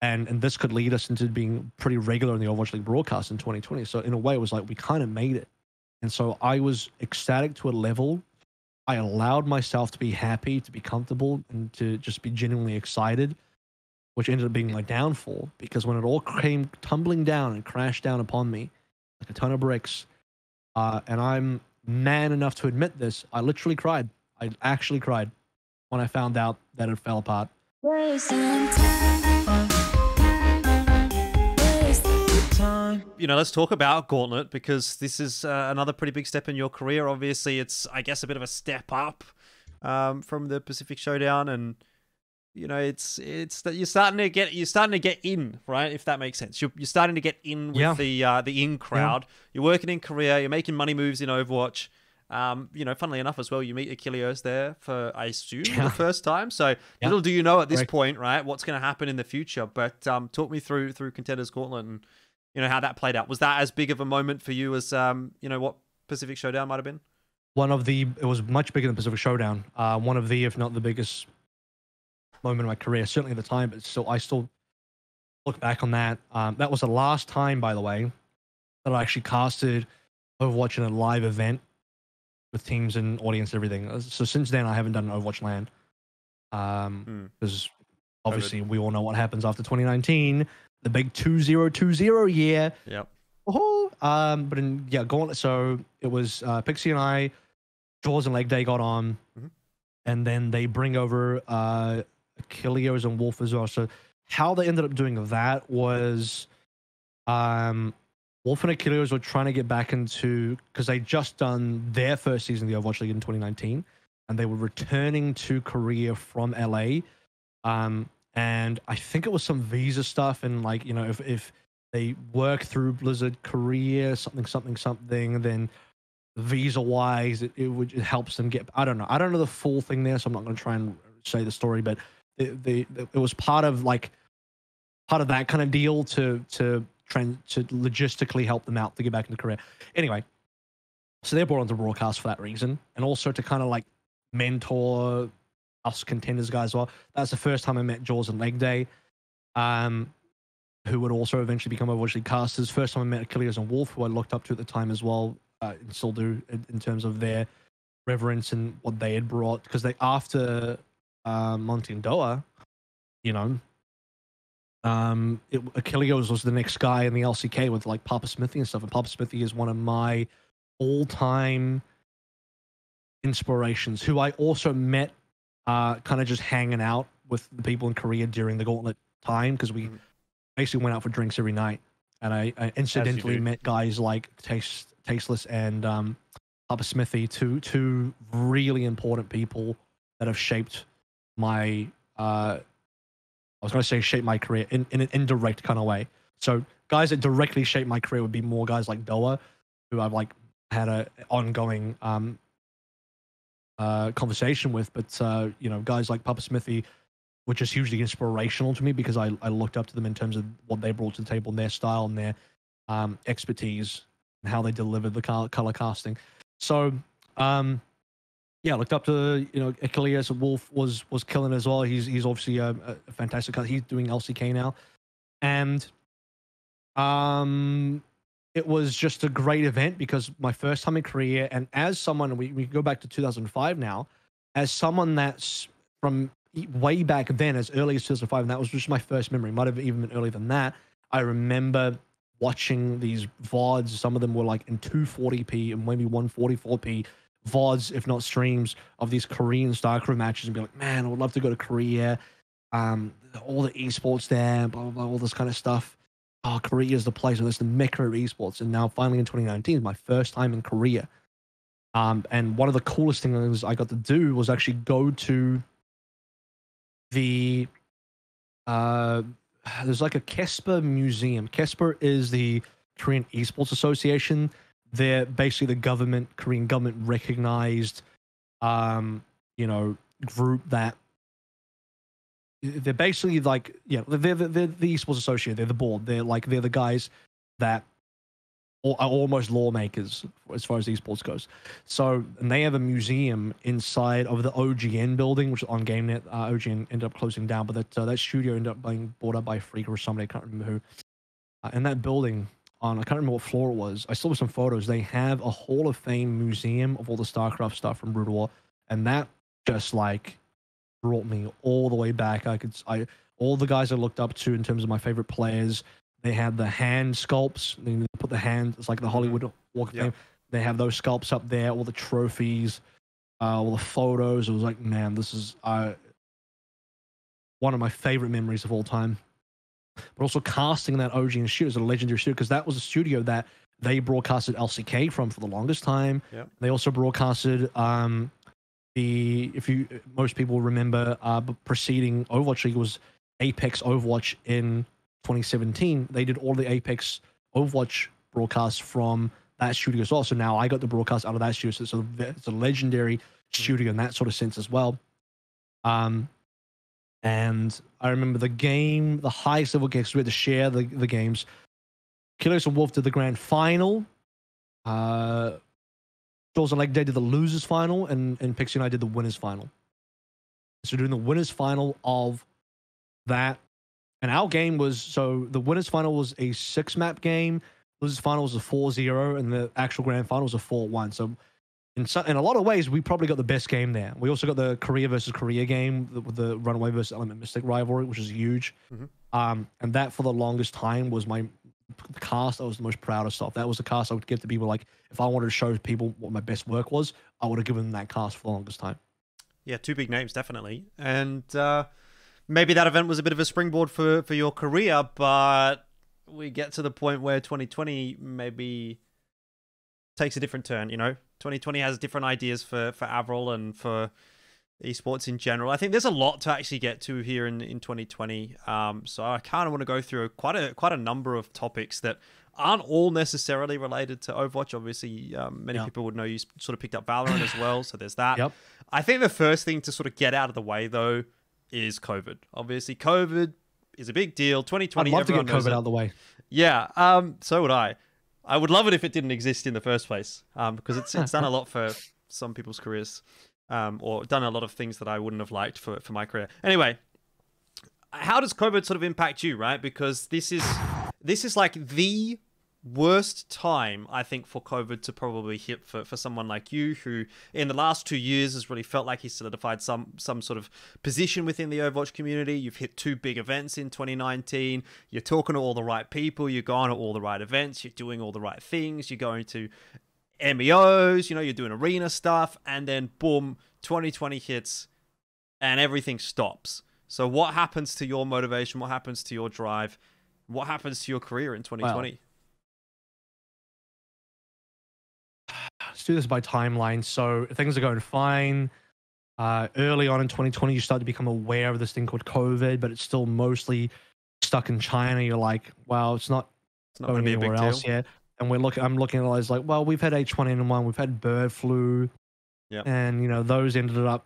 and this could lead us into being pretty regular in the Overwatch League broadcast in 2020. So in a way, it was like we kind of made it. And so I was ecstatic to a level. I allowed myself to be happy, to be comfortable, and to just be genuinely excited, which ended up being my downfall, because when it all came tumbling down and crashed down upon me like a ton of bricks, and I'm man enough to admit this, I literally cried. I actually cried when I found out that it fell apart. You know, let's talk about Gauntlet, because this is another pretty big step in your career. Obviously, it's, I guess, a bit of a step up from the Pacific Showdown, and you know, it's that you're starting to get in, right? If that makes sense, you're starting to get in with the in crowd. Yeah. You're working in Korea. You're making money moves in Overwatch. You know, funnily enough as well, you meet Achilios there for, I assume, the first time. So little do you know at this point, right, what's going to happen in the future. But talk me through Contenders Gauntlet and, you know, how that played out. Was that as big of a moment for you as, you know, what Pacific Showdown might have been? It was much bigger than Pacific Showdown. One of the, if not the biggest moment in my career, certainly at the time, but still, I still look back on that. That was the last time, by the way, that I actually casted Overwatch in a live event with teams and audience and everything. So since then, I haven't done an Overwatch LAN. Because obviously we all know what happens after 2019, the big 2020 year. Yep. But in Gauntlet, so it was Pixie and I, Jaws and Leg Day got on, and then they bring over Achilios and Wolf as well. So how they ended up doing that was Wolf and Achilios were trying to get back into, because they just done their first season of the Overwatch League in 2019, and they were returning to Korea from LA. And I think it was some visa stuff, and like, you know, if they work through Blizzard Korea, something, then visa wise, it helps them get. I don't know the full thing there, so I'm not going to try and say the story, but it was part of that kind of deal to logistically help them out to get back into Korea. Anyway, so they're brought onto broadcast for that reason, and also to kind of like mentor us Contenders guys as well. That's the first time I met Jaws and Leg Day, who would also eventually become Overwatch League casters. First time I met Achilles and Wolf, who I looked up to at the time as well, and still do, in terms of their reverence and what they had brought. Because they, after Monty and Doa, you know, Achilles was the next guy in the LCK with like Papa Smithy and stuff. And Papa Smithy is one of my all-time inspirations, who I also met kind of just hanging out with the people in Korea during the Gauntlet time, because we basically went out for drinks every night. And I incidentally met guys like Tasteless and Papa Smithy, two really important people that have shaped my I was going to say shape my career in an indirect kind of way. So guys that directly shaped my career would be more guys like Doa, who I've like had a ongoing conversation with. But you know, guys like Papa Smithy were just hugely inspirational to me, because I looked up to them in terms of what they brought to the table, and their style and their expertise, and how they delivered the color casting. So yeah, I looked up to, you know, Achilles. Wolf was killing as well. He's obviously a fantastic. He's doing LCK now, and it was just a great event, because my first time in Korea, and as someone, we go back to 2005 now, as someone that's from way back then, as early as 2005, and that was just my first memory. Might have even been earlier than that. I remember watching these VODs. Some of them were like in 240p and maybe 144p. VODs, if not streams, of these Korean StarCraft matches, and be like, man, I would love to go to Korea. All the esports there, blah, blah, blah, all this kind of stuff. Oh, Korea is the place, and it's the mecca of esports. And now finally in 2019 is my first time in Korea. And one of the coolest things I got to do was actually go to the, there's like a Kesper museum. Kesper is the Korean Esports Association. They're basically the Korean government recognized, you know, group that they're basically like, yeah, they're the Esports Association. They're the board. They're the guys that almost lawmakers as far as esports goes. So, and they have a museum inside of the OGN building, which is on GameNet. OGN ended up closing down, but that studio ended up being bought up by Freak or somebody, I can't remember who. In that building, I can't remember what floor it was. I saw some photos. They have a Hall of Fame museum of all the StarCraft stuff from Brood War, and that just like brought me all the way back. All the guys I looked up to in terms of my favorite players. They had the hand sculpts. They put the hand. It's like the Hollywood Walk of Fame. They have those sculpts up there. All the trophies, all the photos. It was like, man, this is one of my favorite memories of all time. But also casting that OG studio is a legendary studio because that was a studio that they broadcasted LCK from for the longest time. Yep. They also broadcasted most people remember preceding Overwatch League was Apex Overwatch in 2017. They did all the Apex Overwatch broadcasts from that studio as well. So now I got the broadcast out of that studio. So it's a legendary studio in that sort of sense as well. And I remember the highest level games, we had to share the games. Achilios and Wolf did the grand final. Jules and Leg Day did the losers final, and Pixie and I did the winners final. So doing the winners final of that. And our game was, so the winners final was a 6-map game, losers final was a 4-0, and the actual grand final was a 4-1. So in a lot of ways, we probably got the best game there. We also got the Korea versus Korea game with the Runaway versus Element Mystic rivalry, which is huge. And that for the longest time was my cast I was the most proudest of. That was the cast I would give to people. Like, if I wanted to show people what my best work was, I would have given them that cast for the longest time. Yeah, two big names, definitely. And maybe that event was a bit of a springboard for your career, but we get to the point where 2020 maybe takes a different turn, you know? 2020 has different ideas for AVRL and for esports in general. I think there's a lot to actually get to here in 2020. So I kind of want to go through quite a number of topics that aren't all necessarily related to Overwatch. Obviously, many people would know you sort of picked up Valorant as well, so there's that. Yep. I think the first thing to sort of get out of the way, though, is COVID. Obviously, COVID is a big deal. 2020, I'd love to get COVID out of the way. Yeah, so would I. I would love it if it didn't exist in the first place, because it's done a lot for some people's careers, or done a lot of things that I wouldn't have liked for my career. Anyway, how does COVID sort of impact you, right? Because this is like the worst time, I think, for COVID to probably hit for someone like you, who in the last 2 years has really felt like he's solidified some sort of position within the Overwatch community. You've hit 2 big events in 2019. You're talking to all the right people. You're going to all the right events. You're doing all the right things. You're going to MEOs, you know, you're doing arena stuff, and then boom, 2020 hits and everything stops. So what happens to your motivation? What happens to your drive? What happens to your career in 2020? Well, let's do this by timeline. So things are going fine. Early on in 2020, you start to become aware of this thing called COVID, but it's still mostly stuck in China. You're like, well, it's not going anywhere else yet. And I'm looking at it as like, well, we've had H1N1, we've had bird flu, and you know, those ended up,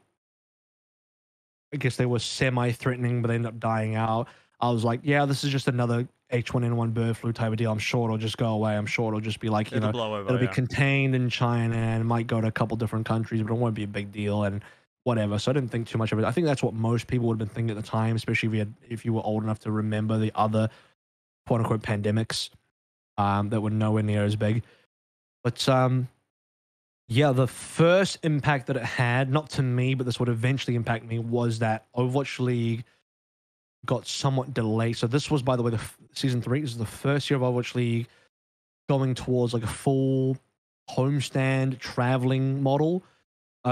I guess they were semi-threatening, but they ended up dying out. I was like, yeah, this is just another H1N1 bird flu type of deal. I'm sure it'll just go away. I'm sure it'll just be like, it'll blow over, it'll be contained in China and it might go to a couple different countries, but it won't be a big deal and whatever. So I didn't think too much of it. I think that's what most people would have been thinking at the time, especially if you were old enough to remember the other quote unquote pandemics that were nowhere near as big. But yeah, the first impact that it had, not to me, but this would eventually impact me, was that Overwatch League got somewhat delayed. So this was, by the way, the season 3. This is the first year of Overwatch League going towards like a full homestand traveling model.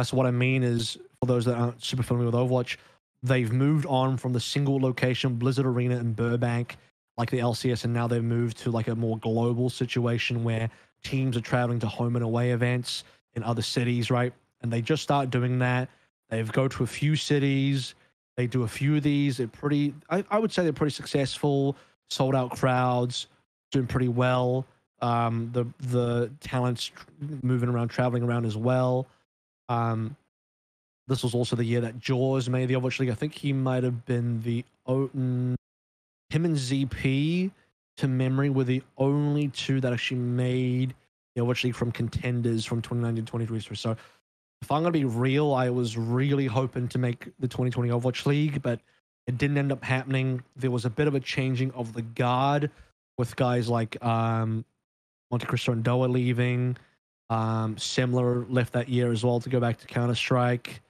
So what I mean is, for those that aren't super familiar with Overwatch, they've moved on from the single location Blizzard Arena in Burbank, like the LCS, and now they've moved to like a more global situation where teams are traveling to home and away events in other cities, right? And they just start doing that. They've go to a few cities. They do a few of these. They're pretty, I would say they're pretty successful, sold out crowds, doing pretty well. The talents moving around, traveling around as well. This was also the year that Jaws made the Overwatch League. I think he might have been him and ZP to memory, were the only two that actually made the Overwatch League from Contenders from 2019-2023. So if I'm going to be real, I was really hoping to make the 2020 Overwatch League, but it didn't end up happening. There was a bit of a changing of the guard with guys like Monte Cristo and Doa leaving. Similar left that year as well to go back to Counter-Strike.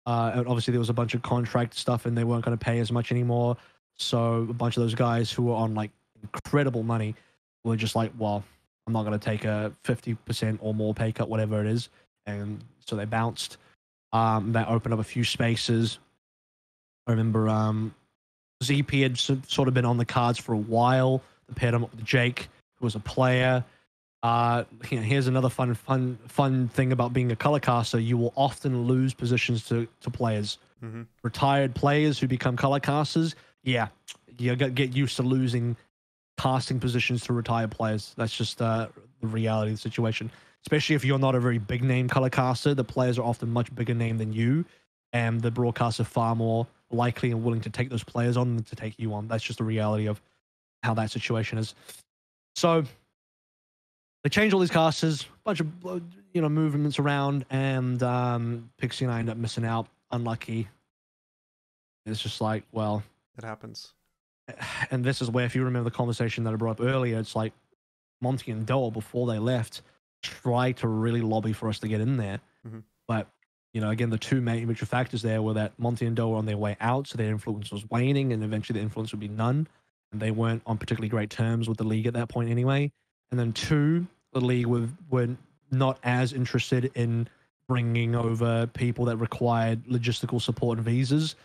And obviously, there was a bunch of contract stuff, and they weren't going to pay as much anymore. So a bunch of those guys who were on like incredible money were just like, well, I'm not going to take a 50% or more pay cut, whatever it is. And so they bounced. That opened up a few spaces. I remember ZP had sort of been on the cards for a while. They paired him up with Jake, who was a player. Here's another fun thing about being a color caster. You will often lose positions to players. Mm-hmm. Retired players who become color casters, yeah, you got to get used to losing casting positions to retired players. That's just the reality of the situation. Especially if you're not a very big name color caster, the players are often much bigger name than you, and the broadcasters are far more likely and willing to take those players on than to take you on. That's just the reality of how that situation is. So they changed all these casters, a bunch of movements around, and Pixie and I end up missing out. Unlucky. It's just like, well, it happens. And this is where, if you remember the conversation that I brought up earlier, it's like Monty and Doa, before they left, tried to really lobby for us to get in there. Mm-hmm. But, again, the two major factors there were that Monty and Doa were on their way out, so their influence was waning, and eventually the influence would be none. And they weren't on particularly great terms with the league at that point anyway. And then two, the league were not as interested in bringing over people that required logistical support and visas.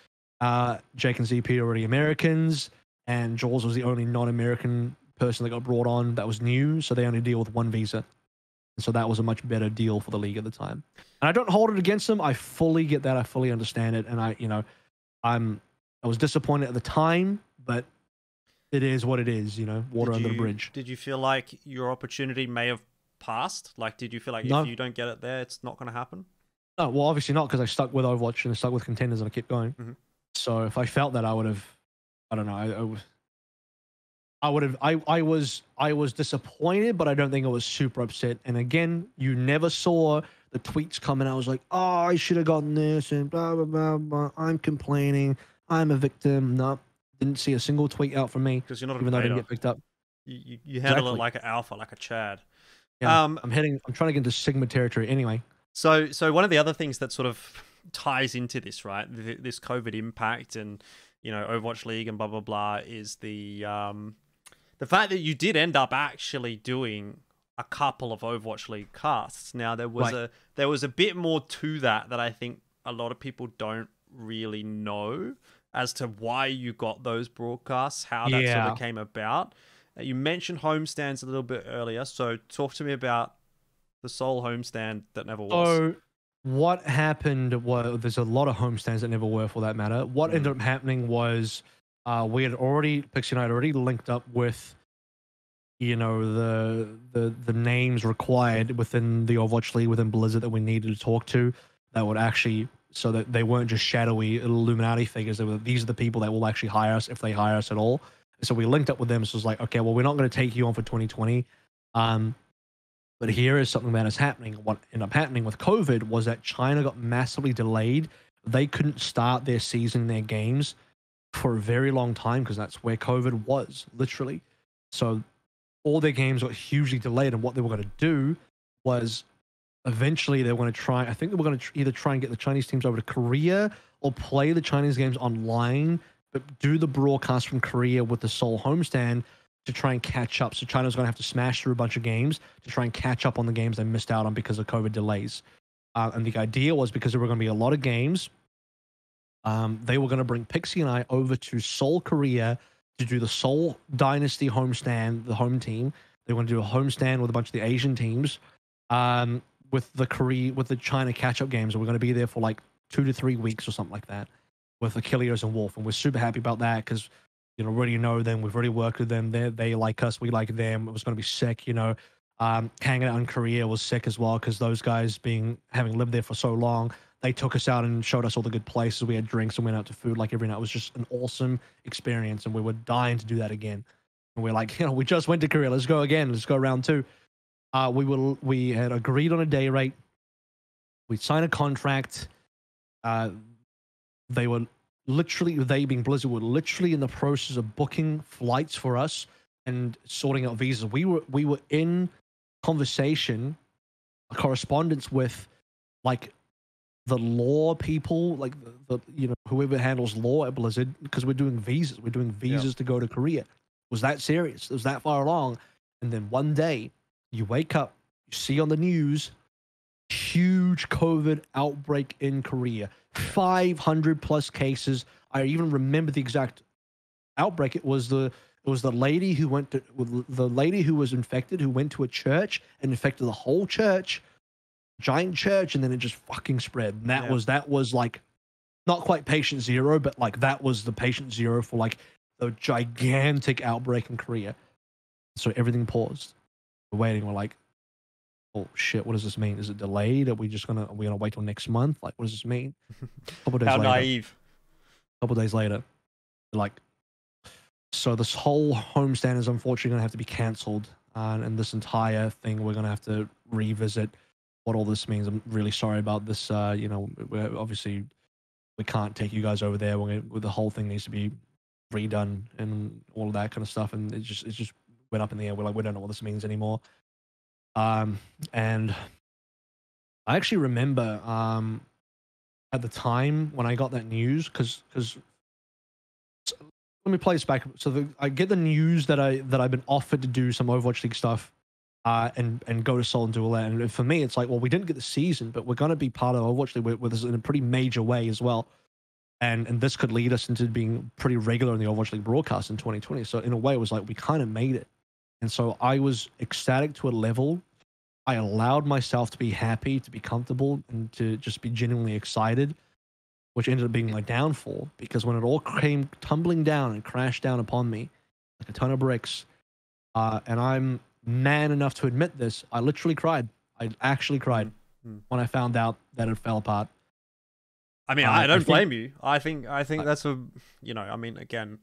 Jake and ZP are already Americans, and Jules was the only non-American person that got brought on that was new, so they only deal with one visa. And so that was a much better deal for the league at the time. And I don't hold it against them. I fully get that. I fully understand it. And I was disappointed at the time, but it is what it is, water under the bridge. Did you feel like your opportunity may have passed? Like, did you feel like if you don't get it there, it's not going to happen? No, well, obviously not, because I stuck with Overwatch and I stuck with Contenders and I kept going. Mm-hmm. So if I felt that, I would have, I don't know, I was disappointed, but I don't think I was super upset. And again, you never saw the tweets coming. I was like, oh, I should have gotten this and blah, blah, blah, blah. I'm complaining. I'm a victim. No, didn't see a single tweet out from me. Because you're not even though I didn't get picked up. You handle it like an alpha, like a Chad. Yeah, I'm trying to get into Sigma territory anyway. So one of the other things that sort of ties into this, right? This COVID impact and, Overwatch League and blah, blah, blah, is the fact that you did end up actually doing a couple of Overwatch League casts. Now, there was a bit more to that I think a lot of people don't really know as to why you got those broadcasts, how that sort of came about. You mentioned homestands a little bit earlier, so talk to me about the Seoul Homestand that never was. So what happened was, there's a lot of homestands that never were, for that matter. What ended up happening was Pixie and I had already linked up with the names required within the Overwatch League, within Blizzard, that we needed to talk to, that would actually, so that they weren't just shadowy Illuminati figures. These are the people that will actually hire us, if they hire us at all. So we linked up with them. So it was like, okay, well, we're not going to take you on for 2020. But here is something that is happening. What ended up happening with COVID was that China got massively delayed. They couldn't start their season, their games, for a very long time, because that's where COVID was, literally. So all their games got hugely delayed. And what they were going to do was, eventually they were going to try, I think they were going to either try and get the Chinese teams over to Korea, or play the Chinese games online, but do the broadcast from Korea with the Seoul Homestand to try and catch up. So China's going to have to smash through a bunch of games to try and catch up on the games they missed out on because of COVID delays. And the idea was, because there were going to be a lot of games, they were going to bring Pixie and I over to Seoul, Korea, to do the Seoul Dynasty Homestand, the home team. They want to do a homestand with a bunch of the Asian teams, with the China catch-up games. And we're going to be there for like 2 to 3 weeks or something like that, with Achilios and Wolf. And we're super happy about that, because already know them. We've already worked with them. They like us. We like them. It was going to be sick. Hanging out in Korea was sick as well, because those guys, having lived there for so long, they took us out and showed us all the good places. We had drinks and went out to food like every night. It was just an awesome experience, and we were dying to do that again. And we're like, we just went to Korea. Let's go again. Let's go round 2. We had agreed on a day rate. We signed a contract. They were literally, they being Blizzard, were literally in the process of booking flights for us and sorting out visas. We were in conversation, a correspondence with like the law people, like the whoever handles law at Blizzard, because we're doing visas. We're doing visas to go to Korea. It was that serious? It was that far along? And then one day, you wake up, you see on the news, huge COVID outbreak in Korea, 500 plus cases. I even remember the exact outbreak. It was the lady who was infected, who went to a church and infected the whole church, giant church, and then it just fucking spread. And that was like not quite patient zero, but like that was the patient zero for like the gigantic outbreak in Korea. So everything paused. We're waiting. We're like, oh shit, what does this mean? Is it delayed? Are we gonna wait till next month? Like, what does this mean? A couple days later. How naive. A couple days later, like, so this whole homestand is unfortunately gonna have to be cancelled, and this entire thing we're gonna have to revisit what all this means. I'm really sorry about this. We're obviously we can't take you guys over there. The whole thing needs to be redone and all of that kind of stuff. And it just went up in the air. We're like, we don't know what this means anymore. And I actually remember at the time when I got that news, because let me play this back. So I get the news that I've been offered to do some Overwatch League stuff, and go to Seoul and do all that. And for me, it's like, well, we didn't get the season, but we're going to be part of Overwatch League with us in a pretty major way as well. And this could lead us into being pretty regular in the Overwatch League broadcast in 2020. So in a way, it was like we kind of made it. And so I was ecstatic to a level. I allowed myself to be happy, to be comfortable, and to just be genuinely excited, which ended up being my downfall, because when it all came tumbling down and crashed down upon me like a ton of bricks, and I'm man enough to admit this, I literally cried. I actually cried when I found out that it fell apart. I mean, I don't blame you. I think that's I mean, again,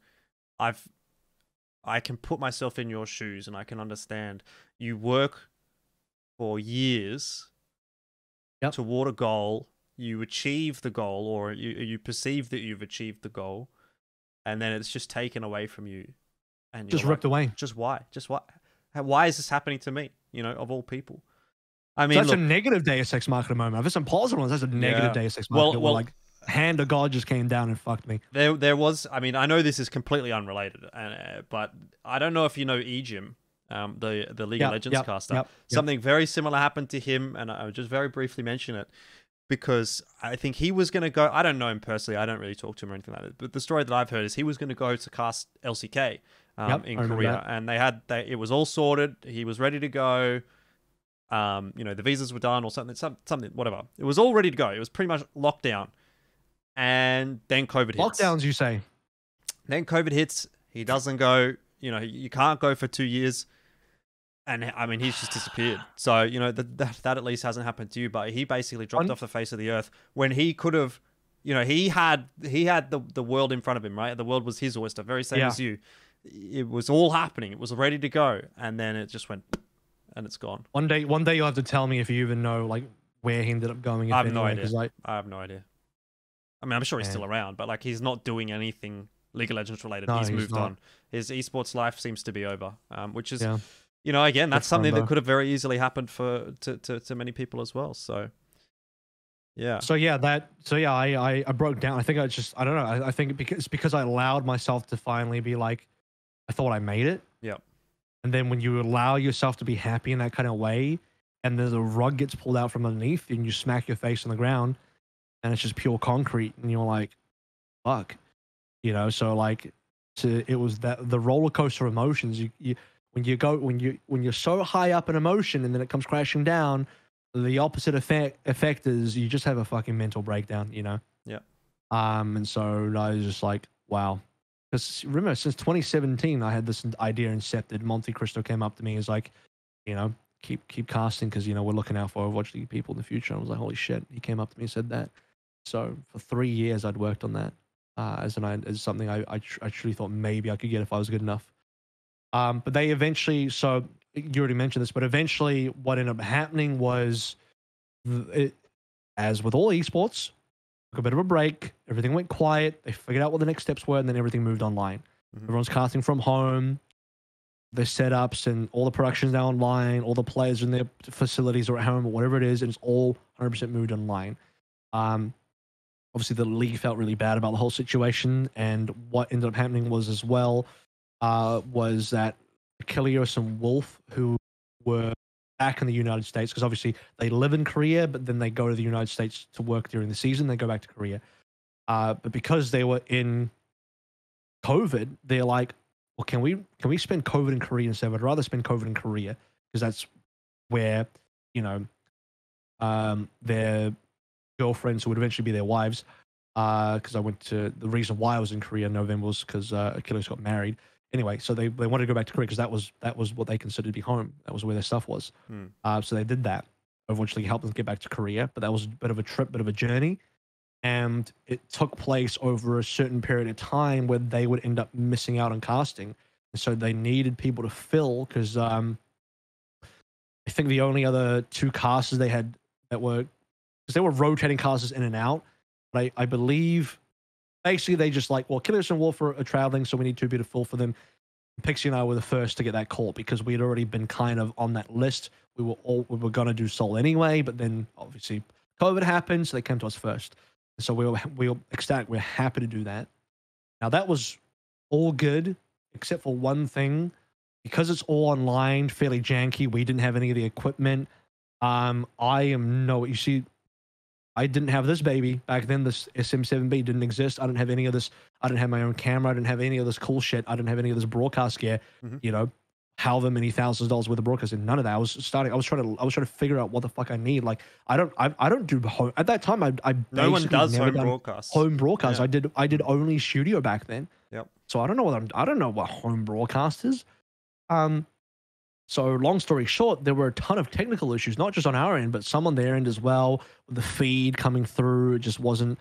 I can put myself in your shoes and I can understand. You work for years toward a goal, you achieve the goal, or you perceive that you've achieved the goal, and then it's just taken away from you. And just ripped away. Just why? Why is this happening to me? Of all people. I mean, so that's a negative Deus Ex Machina moment. If it's some positive ones, that's a negative Deus Ex Machina. Well, like, hand of God just came down and fucked me. There was. I mean, I know this is completely unrelated, but I don't know if you know Ejim, the League of Legends caster. Something very similar happened to him, and I'll just very briefly mention it because I think he was going to go. I don't know him personally. I don't really talk to him or anything like that. But the story that I've heard is he was going to go to cast LCK in Korea, and it was all sorted. He was ready to go. The visas were done or something, whatever. It was all ready to go. It was pretty much locked down. And then COVID hits. Lockdowns, you say? Then COVID hits. He doesn't go. You can't go for 2 years. And I mean, he's just disappeared. So, that at least hasn't happened to you. But he basically dropped off the face of the earth when he could have, he had the world in front of him, right? The world was his oyster, very same as you. It was all happening. It was ready to go. And then it just went, and it's gone. One day you'll have to tell me if you even know like where he ended up going. I have no idea. I have no idea. I mean, I'm sure he's still around, but like he's not doing anything League of Legends related. He's moved on. His esports life seems to be over, which is, again, that's something that could have very easily happened to many people as well. So, yeah. I broke down. I think I don't know. I think it's because I allowed myself to finally be like, I thought I made it. Yeah. And then when you allow yourself to be happy in that kind of way, and then the rug gets pulled out from underneath, and you smack your face on the ground, and it's just pure concrete, and you're like, fuck, so like, it was that the roller coaster of emotions. When you're so high up in emotion and then it comes crashing down, the opposite effect is you just have a fucking mental breakdown, Yeah. And so I was just like, wow. Because remember, since 2017, I had this idea incepted. Monte Cristo came up to me and was like, keep casting because, we're looking out for Overwatch League people in the future. I was like, holy shit. He came up to me and said that. So for 3 years, I'd worked on that as something I truly thought maybe I could get if I was good enough. But they eventually, so you already mentioned this, but eventually what ended up happening was, as with all esports, took a bit of a break. Everything went quiet. They figured out what the next steps were, and then everything moved online. Everyone's casting from home. Their setups and all the productions now online. All the players in their facilities or at home or whatever it is, and it's all 100% moved online. Obviously, the league felt really bad about the whole situation, and what ended up happening was as well was that Achilios and Wolf, who were back in the United States, because obviously they live in Korea, but then they go to the United States to work during the season. They go back to Korea. But because they were in COVID, they're like, well, can we spend COVID in Korea instead? I'd rather spend COVID in Korea because that's where, you know, their girlfriends who would eventually be their wives. Because I went to, the reason why I was in Korea in November was because Achilles got married. Anyway, so they wanted to go back to Korea because that was what they considered to be home. That was where their stuff was. So they did that. Overwatch League helped them get back to Korea, but that was a bit of a trip, bit of a journey. And it took place over a certain period of time where they would end up missing out on casting. And so they needed people to fill because I think the only other two casters they had that were, because they were rotating casters in and out. But I believe basically they just like, well, Killers and Wolf are traveling, so we need two people to fill for them. Pixie and I were the first to get that call because we had already been kind of on that list. We were going to do Seoul anyway, but then obviously COVID happened, so they came to us first. So we were ecstatic. We're happy to do that. Now that was all good, except for one thing. Because it's all online, fairly janky, we didn't have any of the equipment. You see, I didn't have this baby. Back then, this SM7B didn't exist. I didn't have any of this. I didn't have my own camera. I didn't have any of this cool shit. I didn't have any of this broadcast gear. You know, however many thousands of dollars worth of broadcasting. None of that. I was trying to figure out what the fuck I need. Like I don't do home at that time. I no one does home broadcasts. Home broadcasts. Yeah. I did only studio back then. Yep. So I don't know what home broadcast is. So long story short, there were a ton of technical issues, not just on our end, but some on their end as well. The feed coming through, it just wasn't,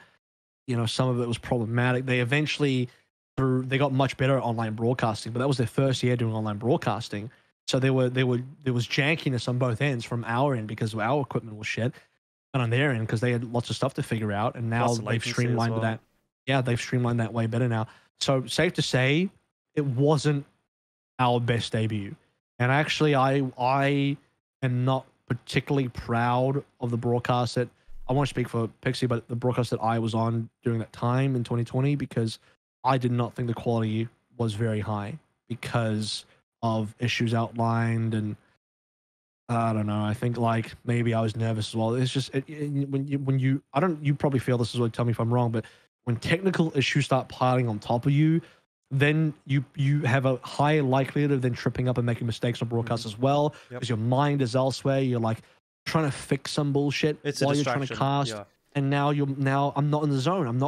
you know, some of it was problematic. They eventually, they got much better at online broadcasting, but that was their first year doing online broadcasting. So there was jankiness on both ends from our end because our equipment was shit, and on their end because they had lots of stuff to figure out, and now they've streamlined that. Yeah, they've streamlined that way better now. So safe to say, it wasn't our best debut. And actually, I am not particularly proud of the broadcast that, I want to speak for Pixie, but the broadcast that I was on during that time in 2020, because I did not think the quality was very high because of issues outlined. And I don't know, I think like maybe I was nervous as well. It's just, you probably feel this as well, tell me if I'm wrong, but when technical issues start piling on top of you, then you have a higher likelihood of then tripping up and making mistakes on broadcast as well, because your mind is elsewhere. You're like trying to fix some bullshit while you're trying to cast, and now I'm not in the zone.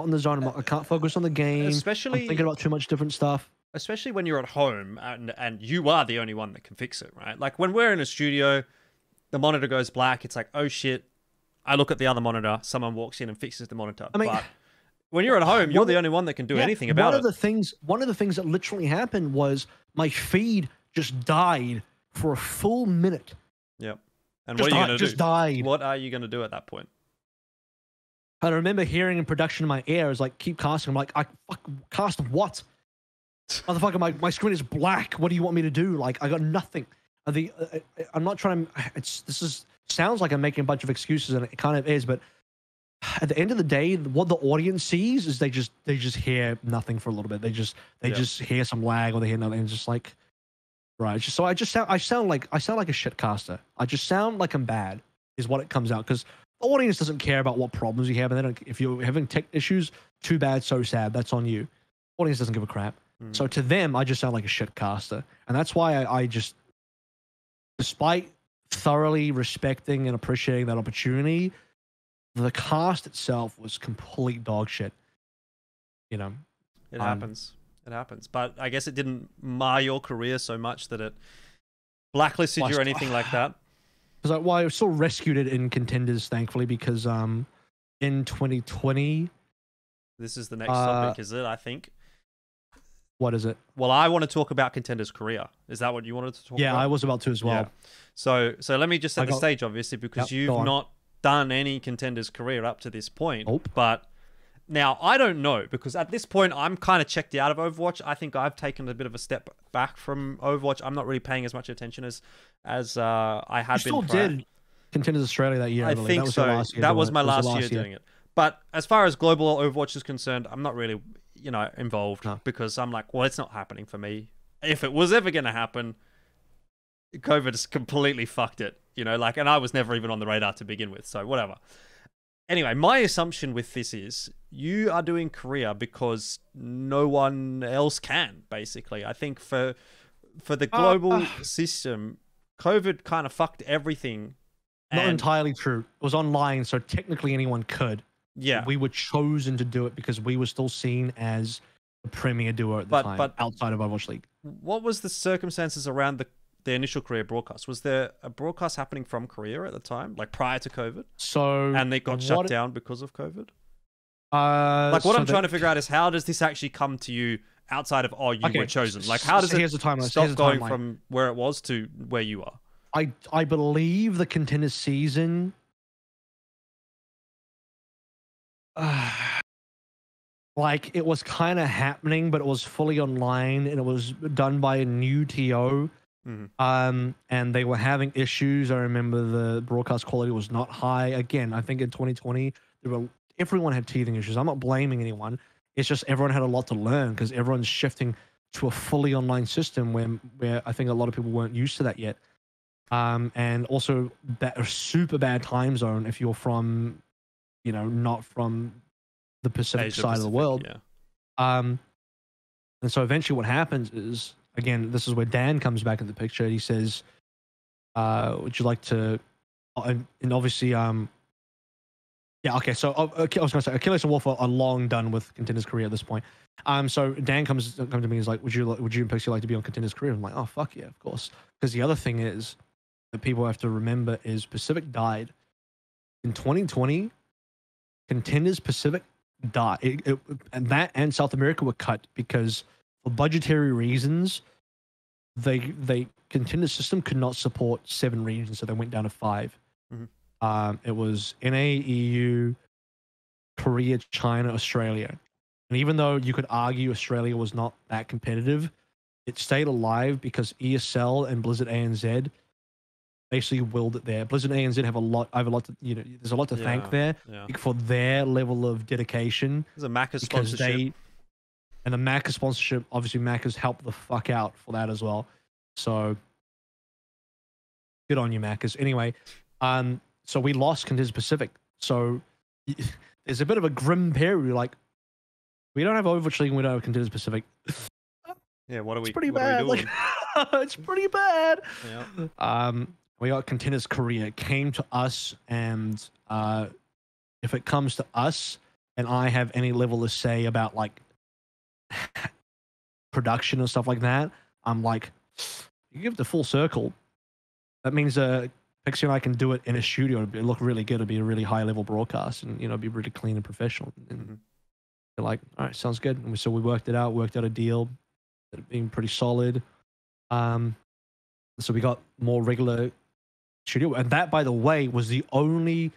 I can't focus on the game. Especially I'm thinking about too much different stuff. Especially when you're at home and you are the only one that can fix it, right? Like when we're in a studio, the monitor goes black. It's like, oh shit! I look at the other monitor. Someone walks in and fixes the monitor. I mean, but when you're at home, you're the only one that can do anything about it. One of the things that literally happened was my feed just died for a full minute. Yep. And what are you going to do? Just died. What are you going to do at that point? I remember hearing in production in my ear, I was like, keep casting. I'm like, cast what? Motherfucker, my screen is black. What do you want me to do? Like, I got nothing. I'm not trying to, sounds like I'm making a bunch of excuses, and it kind of is, but at the end of the day, what the audience sees is they just hear nothing for a little bit. They just hear some lag, or they hear nothing. It's just like, right. I sound like a shit caster. I just sound like I'm bad, is what it comes out, because the audience doesn't care about what problems you have, and they don't. If you're having tech issues, too bad, so sad. That's on you. Audience doesn't give a crap. So to them, I just sound like a shit caster, and that's why I just, despite thoroughly respecting and appreciating that opportunity, the cast itself was complete dog shit. You know, it happens. It happens. But I guess it didn't mar your career so much that it blacklisted you or anything like that. Because I was still rescued it in Contenders, thankfully, because in 2020, this is the next topic, is it? I think What is it? Well, I want to talk about Contenders Korea. Is that what you wanted to talk about? Yeah, I was about to as well. Yeah. So let me just set the stage, obviously, because you've not done any Contenders Korea up to this point. Nope. But now, I don't know, because at this point, I'm kind of checked out of Overwatch. I think I've taken a bit of a step back from Overwatch. I'm not really paying as much attention as I had been. You still did Contenders Australia that year, I believe. think so. That was my last year doing it. But as far as global Overwatch is concerned, I'm not really, involved because I'm like, well, it's not happening for me. If it was ever going to happen, COVID has completely fucked it, and I was never even on the radar to begin with, so whatever. Anyway, my assumption with this is you are doing Korea because no one else can, basically. I think for the global system, COVID kind of fucked everything. Not entirely true. It was online, so technically anyone could. Yeah. We were chosen to do it because we were still seen as the premier duo at the time, but outside of Overwatch League. What was the circumstances around the initial Korea broadcast? Was there a broadcast happening from Korea at the time, like prior to COVID? And they got shut down because of COVID? What I'm trying to figure out is how does this actually come to you outside of, you were chosen? Like, how does it stop going from where it was to where you are? I believe the Contenders season... like, it was kind of happening, but it was fully online, and it was done by a new TO. And they were having issues. I remember the broadcast quality was not high. Again, I think in 2020, everyone had teething issues. I'm not blaming anyone. It's just everyone had a lot to learn because everyone's shifting to a fully online system where I think a lot of people weren't used to that yet. And also that a super bad time zone if you're from, not from the Pacific side of the world. Yeah. And so eventually what happens is, again, this is where Dan comes back in the picture. He says, would you like to... And obviously... Yeah, okay, so I was going to say, Achilios and Wolf are long done with Contenders Korea at this point. So Dan comes to me and is like, would you and Pixie like to be on Contenders Korea? I'm like, oh, fuck yeah, of course. Because the other thing is, that people have to remember is Pacific died. In 2020, Contenders Pacific died. And that and South America were cut because for budgetary reasons, they Contenders system could not support 7 regions, so they went down to 5. It was NA, EU, Korea, China, Australia. And even though you could argue Australia was not that competitive, it stayed alive because ESL and Blizzard ANZ basically willed it there. Blizzard ANZ have a lot to, there's a lot to thank there for their level of dedication. There's a Macca sponsorship. And the Macca sponsorship, obviously Macca's helped the fuck out for that as well. So good on you, Macca's. Anyway, so we lost Contenders Pacific. So there's a bit of a grim period. Like, we don't have Overwatch League and we don't have Contenders Pacific. Yeah, what are we? It's pretty bad. Like, it's pretty bad. Yeah. We got Contenders Korea. It came to us, and if it comes to us, and I have any level of say about like production and stuff like that, I'm like, you give it the full circle. That means Pixie and I can do it in a studio. It'd look really good. It'd be a really high level broadcast, and be really clean and professional. And they're like, all right, sounds good. And so we worked out a deal that being pretty solid. So we got more regular studio, and that, by the way, was the only.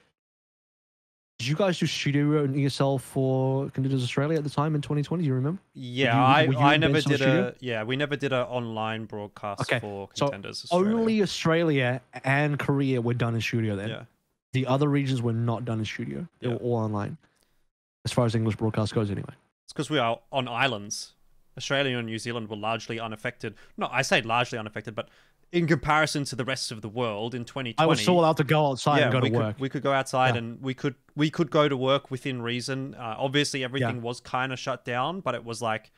Did you guys do studio and ESL for Contenders Australia at the time in 2020? Do you remember? Yeah, I never did we never did an online broadcast for Contenders so Australia. Only Australia and Korea were done in studio then. Yeah. The other regions were not done in studio. They were all online. As far as English broadcast goes anyway. It's because we are on islands. Australia and New Zealand were largely unaffected. No, I say largely unaffected, but in comparison to the rest of the world in 2020, I was still allowed to go outside and go to work. We could go outside and we could go to work within reason. Obviously, everything was kind of shut down, but it was like,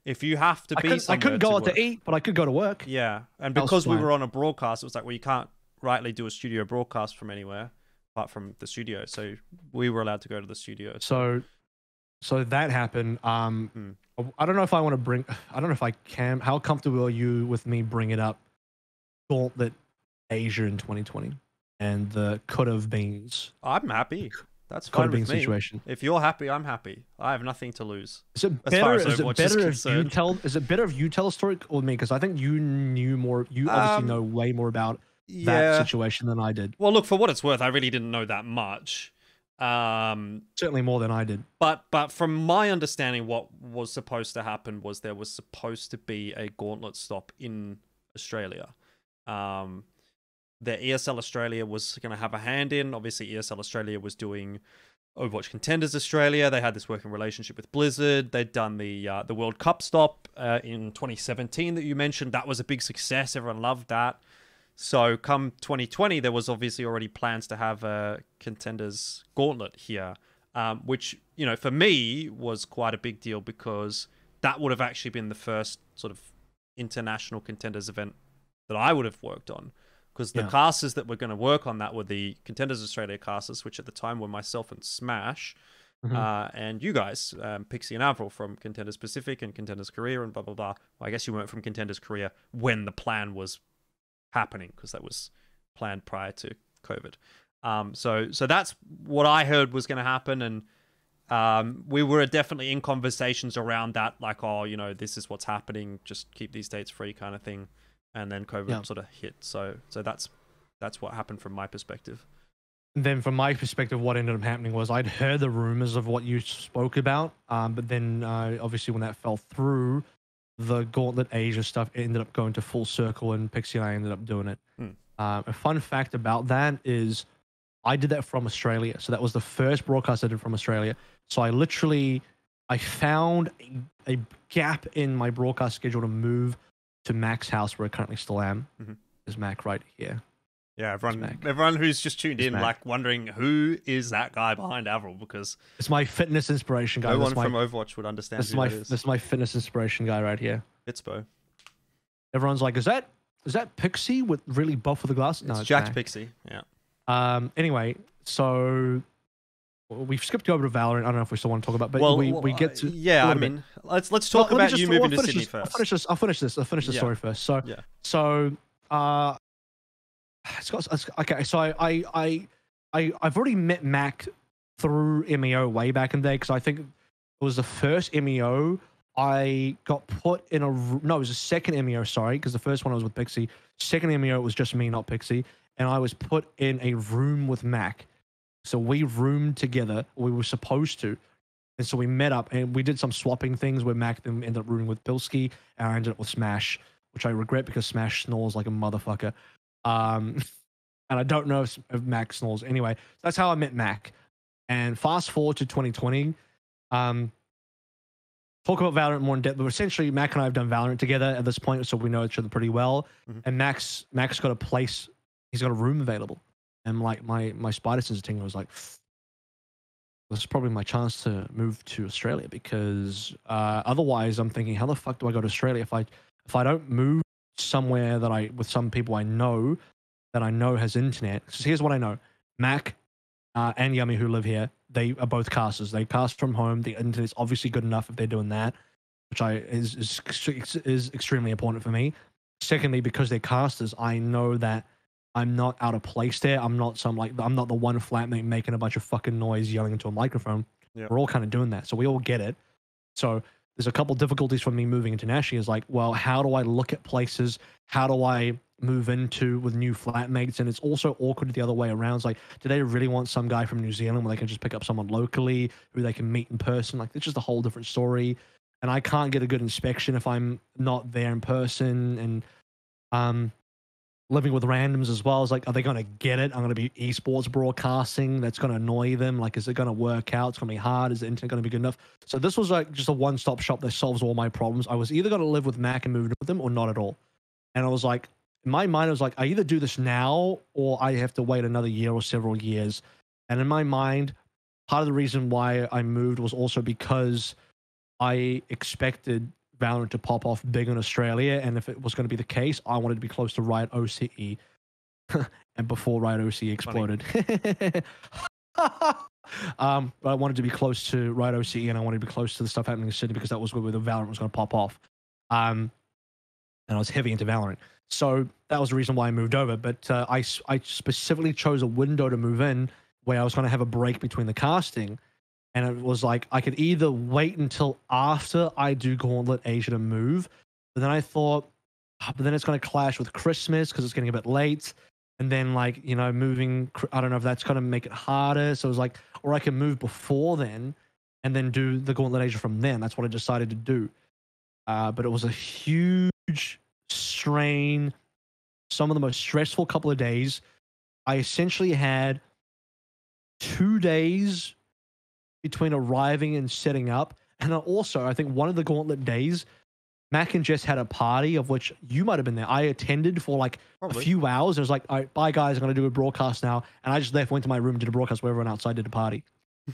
if you have to be somewhere, I couldn't go out to eat, but I could go to work. Yeah, and because we were on a broadcast, it was like, well, you can't rightly do a studio broadcast from anywhere apart from the studio. So we were allowed to go to the studio. So that happened. I don't know if I want to bring. I don't know if I can. How comfortable are you with me bringing it up? Gauntlet Asia in 2020 and the could have beens. I'm happy. That's Could fine have been with a me. situation. If you're happy, I'm happy. I have nothing to lose. Is it as far better? as Is it Overwatch is better if you concerned. tell? Is it better if you tell a story or me? Because I think you knew more. You obviously know way more about that situation than I did. Well, look, for what it's worth, I really didn't know that much. Certainly more than I did. But from my understanding, what was supposed to happen was there was supposed to be a gauntlet stop in Australia. The ESL Australia was going to have a hand in. Obviously, ESL Australia was doing Overwatch Contenders Australia. They had this working relationship with Blizzard. They'd done the World Cup stop in 2017 that you mentioned. That was a big success. Everyone loved that. So come 2020, there was obviously already plans to have a Contenders Gauntlet here, which, you know, for me was quite a big deal because that would have actually been the first sort of international Contenders event that I would have worked on. Because the casters that were going to work on that were the Contenders Australia casters, which at the time were myself and Smash, and you guys, Pixie and AVRL from Contenders Pacific and Contenders Korea and blah, blah, blah. Well, I guess you weren't from Contenders Korea when the plan was happening, because that was planned prior to COVID. So that's what I heard was going to happen, and we were definitely in conversations around that, like, oh, you know, this is what's happening, just keep these dates free kind of thing. And then COVID sort of hit. So that's what happened from my perspective. And then from my perspective, what ended up happening was I'd heard the rumors of what you spoke about. But then obviously when that fell through, the Gauntlet Asia stuff ended up going to full circle and Pixie and I ended up doing it. A fun fact about that is I did that from Australia. So that was the first broadcast I did from Australia. So I found a gap in my broadcast schedule to move to Mac's house, where I currently still am. There's Mac right here. Yeah, everyone who's just tuned in, like, wondering who is that guy behind AVRL, because it's my fitness inspiration guy. No one from Overwatch would understand who that is. This is my fitness inspiration guy right here. Bitspo. Everyone's like, is that Pixie with really buff with the glasses? No, it's Jacked Pixie. Yeah. Anyway, so we've skipped over to Valorant. I don't know if we still want to talk about, but we get to I mean, let's talk about you moving to Sydney first. I'll finish this story first. So okay. So I've already met Mac through MEO way back in the day, because I think it was the first MEO I got put in a no, it was the second MEO. Sorry, because the first one I was with Pixie. Second MEO it was just me, not Pixie, and I was put in a room with Mac. So we roomed together. We were supposed to. And so we met up and we did some swapping things where Mac then ended up rooming with Bilski and I ended up with Smash, which I regret because Smash snores like a motherfucker. And I don't know if Mac snores. Anyway, that's how I met Mac. And fast forward to 2020. Talk about Valorant more in depth, but essentially Mac and I have done Valorant together at this point, so we know each other pretty well. And Mac's got a place, he's got a room available. And like my spider sense tingle was like, this is probably my chance to move to Australia, because otherwise I'm thinking, how the fuck do I go to Australia if I don't move somewhere that with some people I know has internet? So here's what I know: Mac and Yummy, who live here, they are both casters. They cast from home. The internet's obviously good enough if they're doing that, which is extremely important for me. Secondly, because they're casters, I know that I'm not out of place there. I'm not the one flatmate making a bunch of fucking noise yelling into a microphone. We're all kind of doing that, so we all get it. So there's a couple difficulties for me moving internationally. Is like, well, how do I look at places? How do I move into with new flatmates? And it's also awkward the other way around. It's like, do they really want some guy from New Zealand where they can just pick up someone locally who they can meet in person? Like, it's just a whole different story. And I can't get a good inspection if I'm not there in person. And living with randoms as well is like, are they going to get it? I'm going to be esports broadcasting. That's going to annoy them. Like, is it going to work out? It's going to be hard. Is the internet going to be good enough? So this was like just a one-stop shop that solves all my problems. I was either going to live with Mac and move in with them or not at all. And I was like, in my mind, I was like, I either do this now or I have to wait another year or several years. And in my mind, part of the reason why I moved was also because I expected Valorant to pop off big in Australia, and if it was going to be the case, I wanted to be close to Riot OCE, and before Riot OCE exploded. But I wanted to be close to Riot OCE, and I wanted to be close to the stuff happening in Sydney, because that was where the Valorant was going to pop off. And I was heavy into Valorant, so that was the reason why I moved over. But I specifically chose a window to move in where I was going to have a break between the casting. And it was like, I could either wait until after I do Gauntlet Asia to move. But then I thought, but then it's going to clash with Christmas because it's getting a bit late. And then, like, you know, moving, I don't know if that's going to make it harder. So it was like, or I can move before then and then do the Gauntlet Asia from then. That's what I decided to do. But it was a huge strain, some of the most stressful couple of days. I essentially had 2 days between arriving and setting up. And also, I think one of the Gauntlet days, Mac and Jess had a party of which you might have been there. I attended for like Probably. a few hours. It was like, all right, bye guys, I'm going to do a broadcast now. And I just left, went to my room, did a broadcast where everyone outside did a party.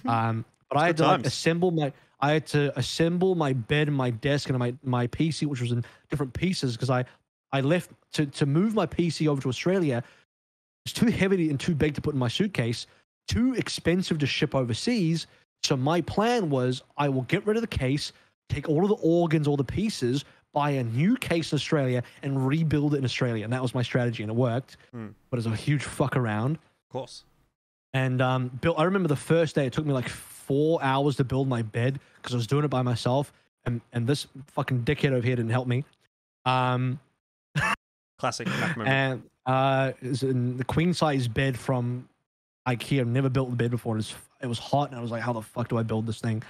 But I had to like assemble my bed and my desk and my PC, which was in different pieces because I left to move my PC over to Australia. It's too heavy and too big to put in my suitcase, too expensive to ship overseas. So my plan was I will get rid of the case, take all of the organs, all the pieces, buy a new case in Australia and rebuild it in Australia. And that was my strategy and it worked, but it was a huge fuck around. Of course. And I remember the first day, it took me like 4 hours to build my bed because I was doing it by myself. And this fucking dickhead over here didn't help me. Classic. And it's in the queen size bed from IKEA. I've never built the bed before. It was hot, and I was like, how the fuck do I build this thing?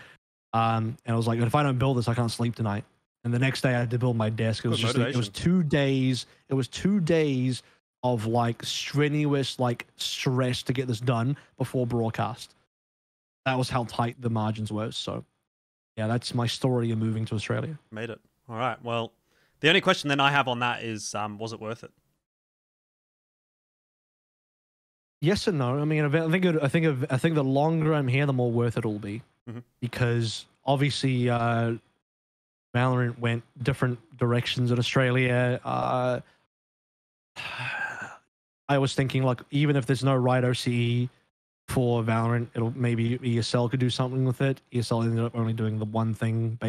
And I was like, if I don't build this, I can't sleep tonight. And the next day I had to build my desk. It was just it was 2 days. It was 2 days of like strenuous, like stress to get this done before broadcast. That was how tight the margins were. So yeah, that's my story of moving to Australia. Made it. All right. Well, the only question then I have on that is, was it worth it? Yes and no. I mean, I think the longer I'm here, the more worth it will be, because obviously Valorant went different directions in Australia. I was thinking, like, even if there's no right OCE for Valorant, maybe ESL could do something with it. ESL ended up only doing the one thing,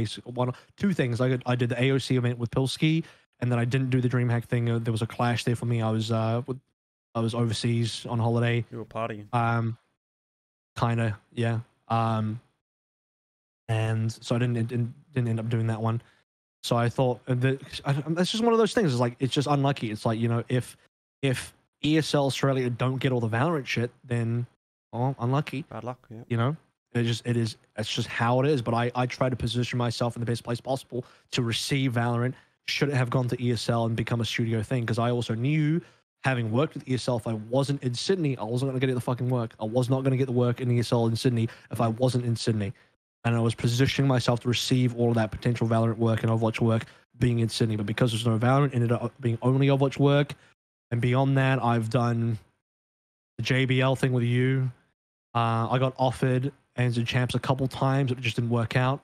two things. I did the AOC event with Pilski, and then I didn't do the DreamHack thing. There was a clash there for me. I was overseas on holiday. You were partying. Kind of, yeah. And so I didn't end up doing that one. So I thought that's just one of those things. It's like, it's just unlucky. It's like, you know, if ESL Australia don't get all the Valorant shit, then unlucky. Bad luck. Yeah. You know, it's just how it is. But I try to position myself in the best place possible to receive Valorant. Should it have gone to ESL and become a studio thing? Because I also knew, having worked with ESL, if I wasn't in Sydney, I wasn't going to get the fucking work. I was not going to get the work in ESL in Sydney if I wasn't in Sydney. And I was positioning myself to receive all of that potential Valorant work and Overwatch work being in Sydney. But because there's no Valorant, it ended up being only Overwatch work. And beyond that, I've done the JBL thing with you. I got offered ANZ Champs a couple times. It just didn't work out.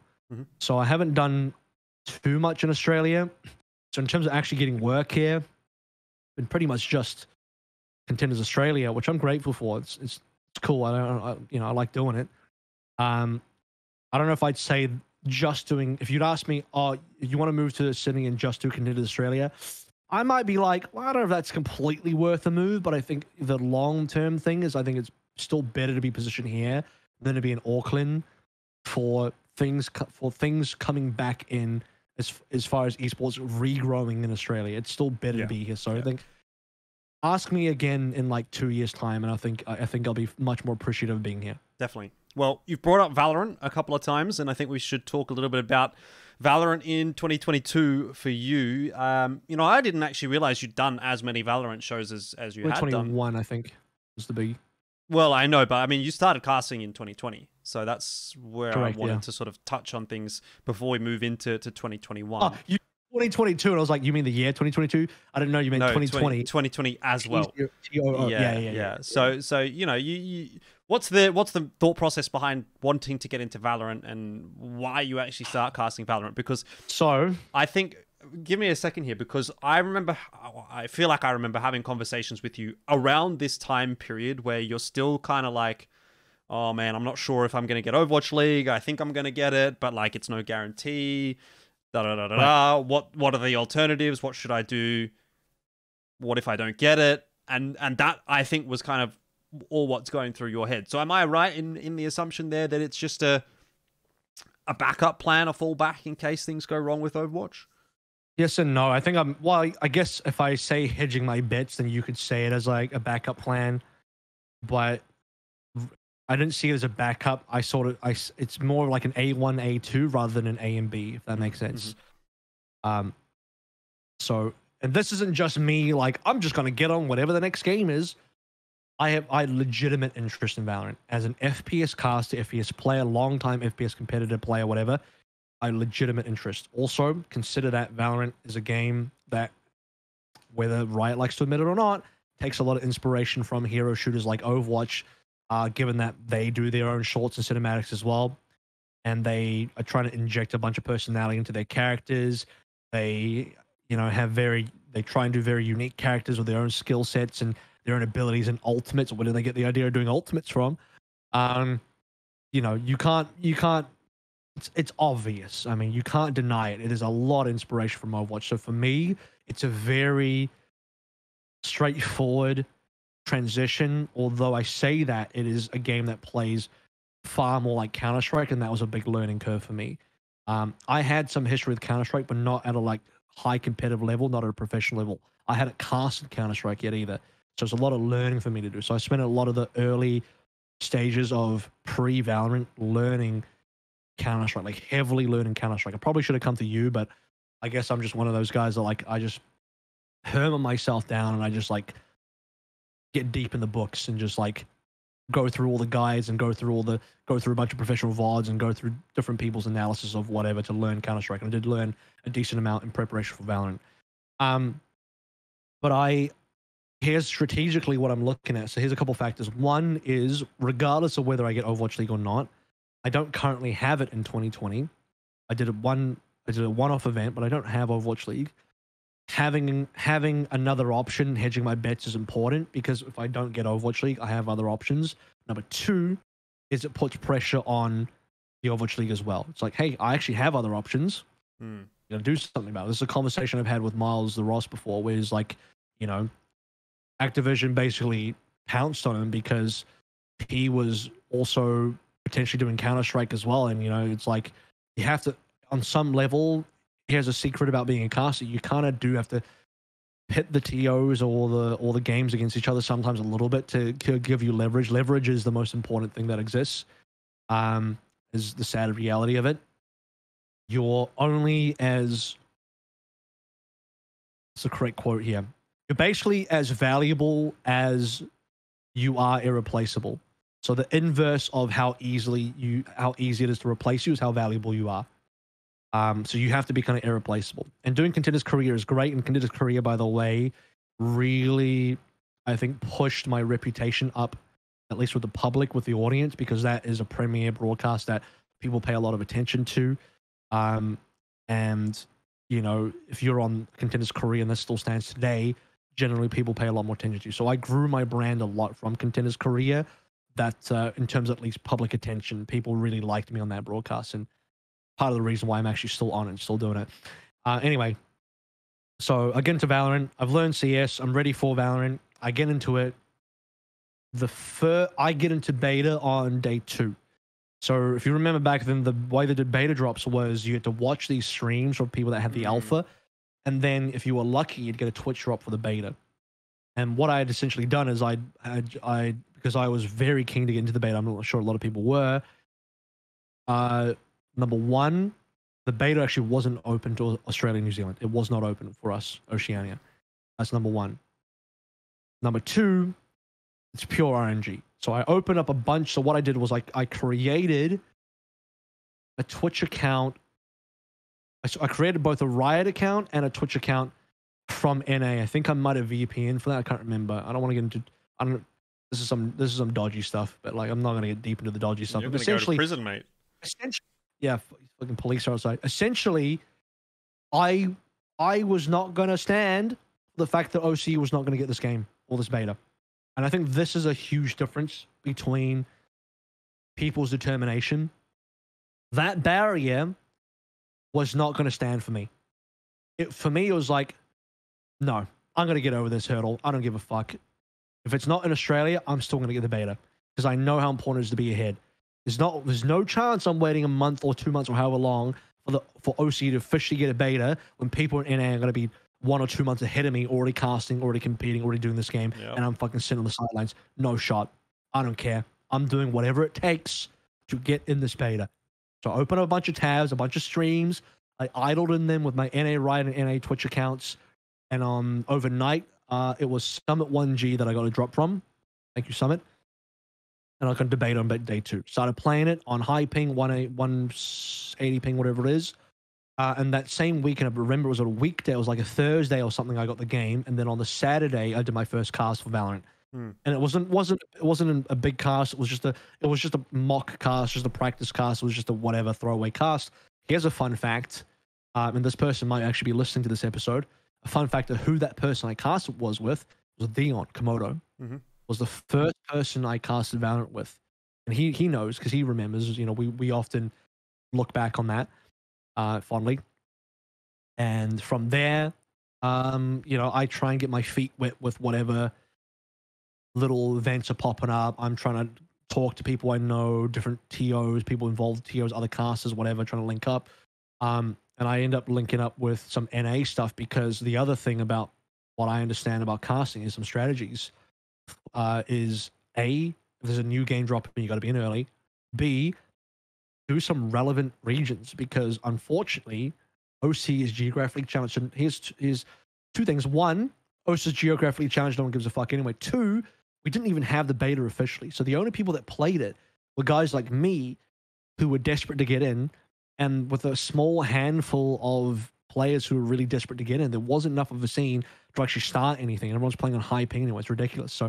So I haven't done too much in Australia. So in terms of actually getting work here, been pretty much just Contenders Australia, which I'm grateful for. It's cool. I like doing it. I don't know if I'd say just doing. If you'd ask me, oh, you want to move to Sydney and just do Contenders Australia, I might be like, well, I don't know if that's completely worth the move. But I think the long term thing is, I think it's still better to be positioned here than to be in Auckland for things coming back in. As far as esports regrowing in Australia, it's still better to be here. So I think, ask me again in like 2 years' time, and I think I'll be much more appreciative of being here. Definitely. Well, you've brought up Valorant a couple of times, and I think we should talk a little bit about Valorant in 2022 for you. I didn't actually realize you'd done as many Valorant shows as you had done. 2021, I think, was the big. Well, I know, but I mean, you started casting in 2020, so that's where Correct, I wanted to sort of touch on things before we move into 2021. Oh, 2022, and I was like, you mean the year 2022? I didn't know you meant 2020. 2020 as well. Yeah. So you what's the thought process behind wanting to get into Valorant and why you actually start casting Valorant? Because I think, give me a second here, because I feel like I remember having conversations with you around this time period where you're still kind of like, oh man, I'm not sure if I'm going to get Overwatch League. I think I'm going to get it, but like, it's no guarantee. Right. What are the alternatives? What should I do? What if I don't get it? And that, I think, was kind of or what's going through your head. So am I right in the assumption there that it's just a backup plan, a fallback in case things go wrong with Overwatch? Yes and no. I think I guess if I say hedging my bets, then you could say it as like a backup plan, but I didn't see it as a backup. It's more like an A1, A2 rather than an A and B, if that makes sense. So, and this isn't just me, like, I'm just going to get on whatever the next game is. I have legitimate interest in Valorant. As an FPS caster, FPS player, long-time FPS competitor player, whatever, I legitimate interest. Also, consider that Valorant is a game that, whether Riot likes to admit it or not, takes a lot of inspiration from hero shooters like Overwatch, given that they do their own shorts and cinematics as well. And they are trying to inject a bunch of personality into their characters. They, they try and do very unique characters with their own skill sets and their own abilities and ultimates. Where do they get the idea of doing ultimates from? You can't, it's obvious. I mean, you can't deny it. It is a lot of inspiration from Overwatch. So for me, it's a very straightforward transition. Although I say that, it is a game that plays far more like Counter-Strike, and that was a big learning curve for me. I had some history with Counter-Strike, but not at a high competitive level, not at a professional level. I hadn't casted Counter-Strike yet either. So it's a lot of learning for me to do. So I spent a lot of the early stages of pre-Valorant learning Counter-Strike, heavily learning Counter-Strike. I probably should have come to you, but I guess I'm just one of those guys that I just hermit myself down and I just get deep in the books and just go through all the guides and go through a bunch of professional VODs and go through different people's analysis of whatever to learn Counter-Strike. And I did learn a decent amount in preparation for Valorant. But here's strategically what I'm looking at. So here's a couple factors. One is, regardless of whether I get Overwatch League or not, I don't currently have it in 2020. I did a one-off event, but I don't have Overwatch League. Having another option, hedging my bets, is important because if I don't get Overwatch League, I have other options. Number two is it puts pressure on the Overwatch League as well. It's like, hey, I actually have other options. Do something about it. This is a conversation I've had with Miles the Ross before, where he's like, Activision basically pounced on him because he was also potentially doing Counter-Strike as well. And, it's like, you have to, on some level, here's a secret about being a caster. You kind of do have to pit the TOs or the games against each other sometimes a little bit to give you leverage. Leverage is the most important thing that exists, is the sad reality of it. You're only as, it's the correct quote here, you're basically as valuable as you are irreplaceable. So the inverse of how easy it is to replace you is how valuable you are. So you have to be kind of irreplaceable. And doing Contenders Korea is great. And Contenders Korea, by the way, really, I think, pushed my reputation up, at least with the public, with the audience, because that is a premier broadcast that people pay a lot of attention to. And, if you're on Contenders Korea, and this still stands today, generally people pay a lot more attention to. So I grew my brand a lot from Contenders Korea. That, in terms of at least public attention, people really liked me on that broadcast. And part of the reason why I'm actually still on it and still doing it. Anyway, so I get into Valorant. I've learned CS. I'm ready for Valorant. I get into it. I get into beta on day 2. So if you remember back then, the way they did beta drops was you had to watch these streams of people that had the alpha. And then if you were lucky, you'd get a Twitch drop for the beta. And what I had essentially done is because I was very keen to get into the beta, I'm not sure a lot of people were, number one, the beta actually wasn't open to Australia and New Zealand. It was not open for us, Oceania. That's number one. Number two, it's pure RNG. So I opened up a bunch. So what I did was I created a Twitch account. I created both a Riot account and a Twitch account from NA. I think I might have VPN for that. I can't remember. I don't want to get into. This is some dodgy stuff, but I'm not going to get deep into the dodgy stuff. You're going to go to prison, mate. Essentially, yeah, fucking police are outside. Essentially, I was not going to stand the fact that OC was not going to get this game or this beta. And I think this is a huge difference between people's determination. That barrier was not going to stand for me. For me, it was like, no, I'm going to get over this hurdle. I don't give a fuck. If it's not in Australia, I'm still going to get the beta because I know how important it is to be ahead. There's no chance I'm waiting a month or 2 months or however long for OC to officially get a beta when people in NA are going to be 1 or 2 months ahead of me, already casting, already competing, already doing this game, and I'm fucking sitting on the sidelines. No shot. I don't care. I'm doing whatever it takes to get in this beta. So I open up a bunch of tabs, a bunch of streams. I idled in them with my NA Riot and NA Twitch accounts. And overnight, it was Summit 1G that I got a drop from. Thank you, Summit. And I can debate on day 2. Started playing it on high ping, 180 ping, whatever it is. And that same weekend, I remember it was a weekday. It was like a Thursday or something. I got the game, and then on the Saturday, I did my first cast for Valorant. And it wasn't a big cast. It was just a mock cast, just a practice cast. It was just a whatever throwaway cast. Here's a fun fact, and this person might actually be listening to this episode. A fun fact of who that person I casted was with was Dion Komodo. Was the first person I casted Valorant with, and he knows because he remembers. You know, we often look back on that fondly, and from there, you know, I try and get my feet wet with whatever little events are popping up. I'm trying to talk to people I know, different TOs, people involved in TOs, other casters, whatever, trying to link up. And I end up linking up with some NA stuff because the other thing about what I understand about casting is some strategies. Is A, if there's a new game dropping, you got to be in early. B, do some relevant regions because unfortunately, OC is geographically challenged. And here's 2 things. 1, OC is geographically challenged. No one gives a fuck anyway. 2, we didn't even have the beta officially. So the only people that played it were guys like me who were desperate to get in. And with a small handful of players who were really desperate to get in, there wasn't enough of a scene to actually start anything. Everyone's playing on high ping anyway. It's ridiculous. So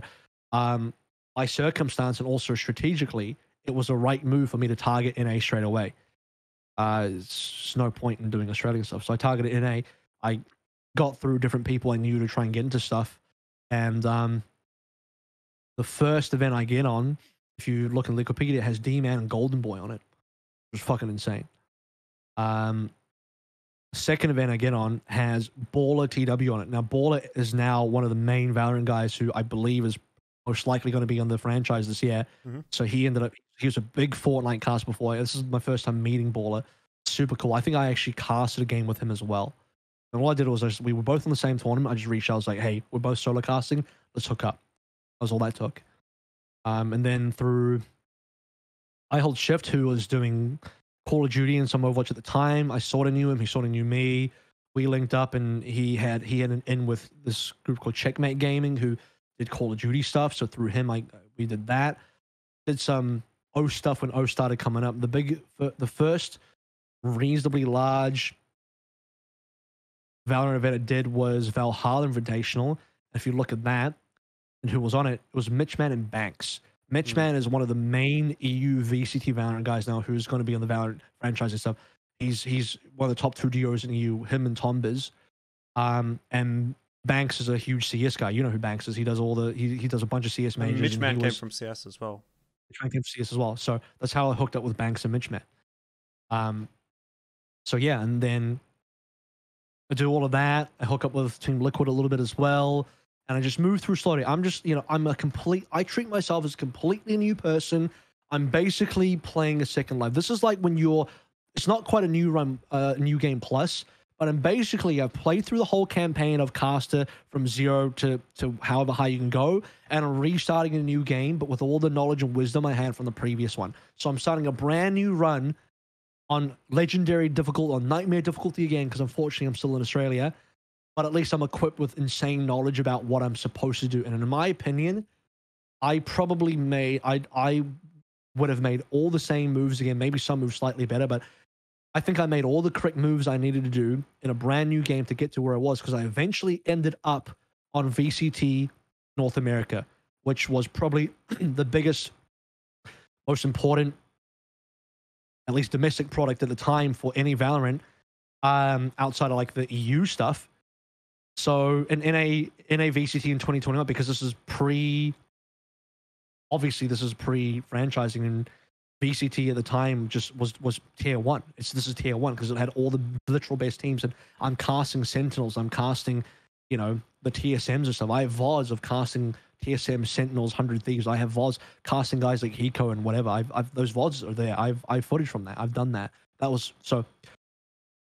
by circumstance and also strategically, it was a right move for me to target NA straight away. It's no point in doing Australian stuff. So I targeted NA. I got through different people I knew to try and get into stuff. And the first event I get on, if you look in Wikipedia, it has D-Man and Golden Boy on it. It was fucking insane. Second event I get on has Baller TW on it. Now, Baller is now one of the main Valorant guys who I believe is most likely going to be on the franchise this year. So he was a big Fortnite cast before. This is my first time meeting Baller. Super cool. I think I actually casted a game with him as well. And all I did was we were both on the same tournament. I just reached out. I was like, hey, we're both solo casting. Let's hook up. That was all that took. And then through I hold Shift, who was doing Call of Duty and some Overwatch at the time. I sort of knew him. He sort of knew me. We linked up, and he had an in with this group called Checkmate Gaming, who did Call of Duty stuff. So through him, we did that. Did some O stuff when O started coming up. The first reasonably large Valorant event it did was Valhalla Invitational. If you look at that, and who was on it, it was Mitchman and Banks. Mitchman is one of the main EU VCT Valorant guys now, who's going to be on the Valorant franchise and stuff. He's one of the top 2 duos in EU, him and Tom Biz. And Banks is a huge CS guy. You know who Banks is. He does he does a bunch of CS majors. Mitchman came from CS as well. Mitchman came from CS as well. So that's how I hooked up with Banks and Mitchman. So yeah, and then I do all of that. I hook up with Team Liquid a little bit as well. And I just move through slowly. I'm just, I treat myself as a completely new person. I'm basically playing a second life. This is like when it's not quite a new game plus, but I've played through the whole campaign of Caster from 0 to however high you can go, and I'm restarting a new game, but with all the knowledge and wisdom I had from the previous one. So I'm starting a brand new run on Legendary difficult, on Nightmare difficulty again, because unfortunately I'm still in Australia. But at least I'm equipped with insane knowledge about what I'm supposed to do. And in my opinion, I would have made all the same moves again, maybe some moves slightly better, but I think I made all the correct moves I needed to do in a brand new game to get to where I was, because I eventually ended up on VCT North America, which was probably the biggest, most important, at least domestic product at the time for any Valorant, outside of like the EU stuff. So in a VCT in 2021, because this is obviously this is pre-franchising, and VCT at the time just was tier 1. This is tier 1 because it had all the literal best teams, and I'm casting Sentinels, I'm casting, the TSMs and stuff. I have VODs of casting TSM, Sentinels, 100 Thieves. I have VODs casting guys like Hiko and whatever. I've those VODs are there. I've footage from that. I've done that. That was so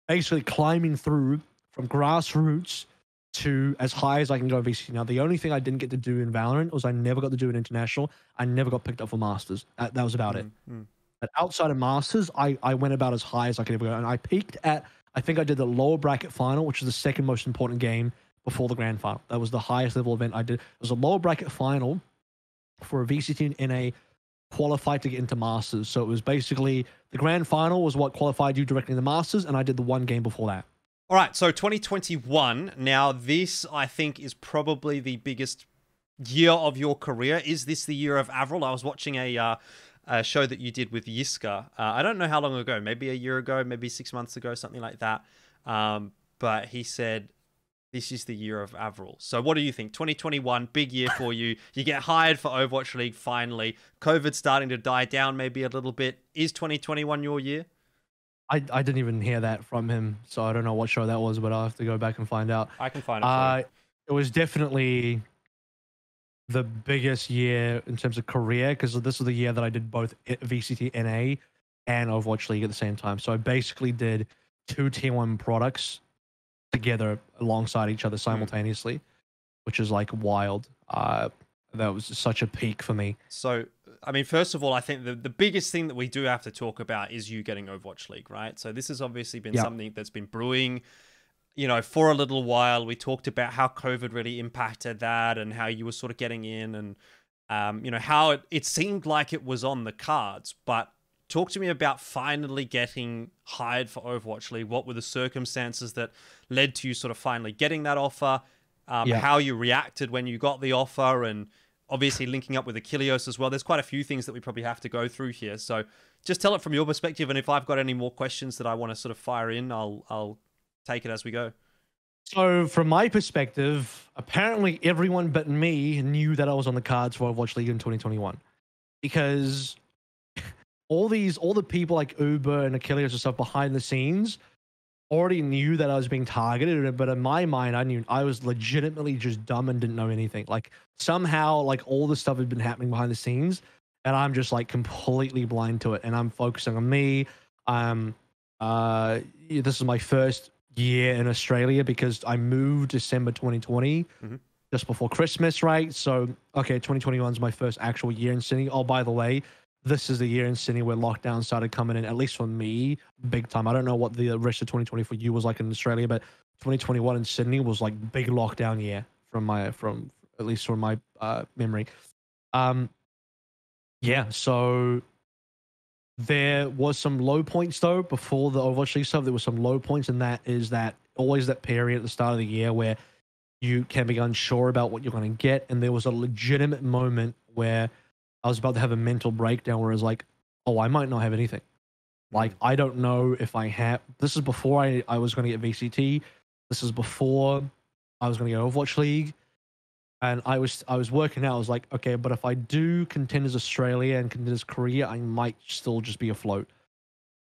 basically climbing through from grassroots to as high as I can go in VCT. Now, the only thing I didn't get to do in Valorant was I never got to do an international. I never got picked up for Masters. That was about it. But outside of Masters, I went about as high as I could ever go. And I peaked at, I think I did the lower bracket final, which is the second most important game before the grand final. That was the highest level event I did. It was a lower bracket final for a VCT in a qualified to get into Masters. So it was basically the grand final was what qualified you directly into Masters, and I did the one game before that. All right, so 2021. Now, this, I think, is probably the biggest year of your career. Is this the year of AVRL? I was watching a show that you did with Yiska. I don't know how long ago, maybe a year ago, maybe 6 months ago, something like that. But he said, this is the year of AVRL. So what do you think? 2021, big year for you. You get hired for Overwatch League finally. COVID's starting to die down maybe a little bit. Is 2021 your year? I didn't even hear that from him, so I don't know what show that was, but I'll have to go back and find out. I can find it for you. It was definitely the biggest year in terms of career, because this was the year that I did both VCT NA and Overwatch League at the same time. So I basically did 2 Tier 1 products together alongside each other simultaneously, which is like wild. That was such a peak for me. So, I mean, first of all, I think the biggest thing that we do have to talk about is you getting Overwatch League, right? So this has obviously been something that's been brewing, you know, for a little while. We talked about how COVID really impacted that and how you were sort of getting in and, you know, how it seemed like it was on the cards. But talk to me about finally getting hired for Overwatch League. What were the circumstances that led to you sort of finally getting that offer? How you reacted when you got the offer, and obviously linking up with Achilios as well. There's quite a few things that we probably have to go through here. So just tell it from your perspective, and if I've got any more questions that I want to sort of fire in, I'll take it as we go. So from my perspective, apparently everyone but me knew that I was on the cards for Overwatch League in 2021, because all the people like Uber and Achilles and stuff behind the scenes already knew that I was being targeted, but in my mind, I knew I was legitimately just dumb and didn't know anything. Like somehow, like all the stuff had been happening behind the scenes, and I'm just like completely blind to it, and I'm focusing on me. This is my first year in Australia because I moved December 2020, just before Christmas, right? So, okay, 2021 is my first actual year in Sydney. Oh, by the way, this is the year in Sydney where lockdown started coming in, at least for me, big time. I don't know what the rest of 2020 for you was like in Australia, but 2021 in Sydney was like big lockdown year from at least from my memory. Yeah, so there was some low points though before the Overwatch League stuff. There was some low points, and that is that always that period at the start of the year where you can be unsure about what you're going to get, and there was a legitimate moment where I was about to have a mental breakdown where I was like, oh, I might not have anything. Like, I don't know if I have... This is before I was going to get VCT. This is before I was going to get Overwatch League. And I was working out. I was like, okay, but if I do Contenders Australia and Contenders Korea, I might still just be afloat.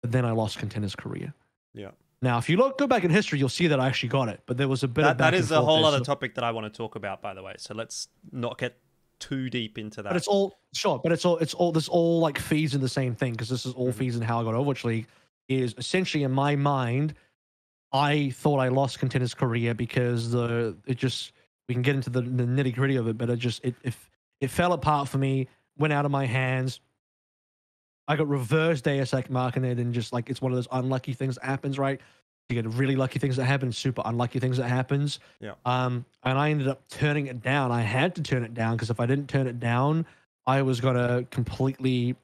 But then I lost Contenders Korea. Yeah. Now, if you go back in history, you'll see that I actually got it. But there was a bit of that is a whole other topic that I want to talk about, by the way. So let's not get too deep into that. But it's all sure, but it's all this all like feeds in the same thing, because this is all feeds in how I got Overwatch League. Is essentially in my mind, I thought I lost Contenders Korea because we can get into the nitty gritty of it, but it fell apart for me, went out of my hands. I got reverse Deus Ex Machina, and just like it's one of those unlucky things that happens, right? You get really lucky things that happen, super unlucky things that happens. Yeah. And I ended up turning it down. I had to turn it down because if I didn't turn it down, I was gonna completely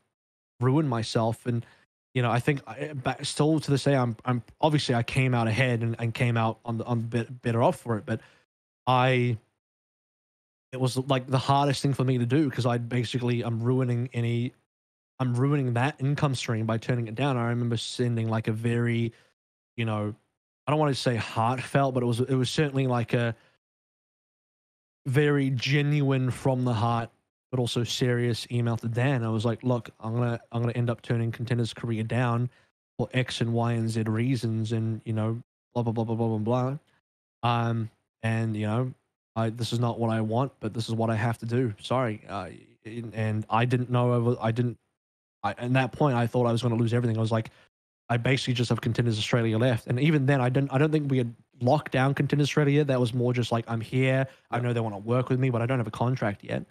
ruin myself. And you know, I think still to this day, I'm obviously I came out ahead and came out on the bit better off for it, but it was like the hardest thing for me to do because I'm ruining that income stream by turning it down. I remember sending like a very, you know, I don't want to say heartfelt, but it was certainly like a very genuine from the heart, but also serious email to Dan. I was like, look, I'm gonna end up turning Contenders Korea down for X and Y and Z reasons, and you know, blah blah blah blah blah blah blah. And you know, this is not what I want, but this is what I have to do. Sorry. And I didn't know. At that point, I thought I was going to lose everything. I was like, I basically just have Contenders Australia left. And even then, I don't think we had locked down Contenders Australia. That was more just like, I'm here. I know they want to work with me, but I don't have a contract yet.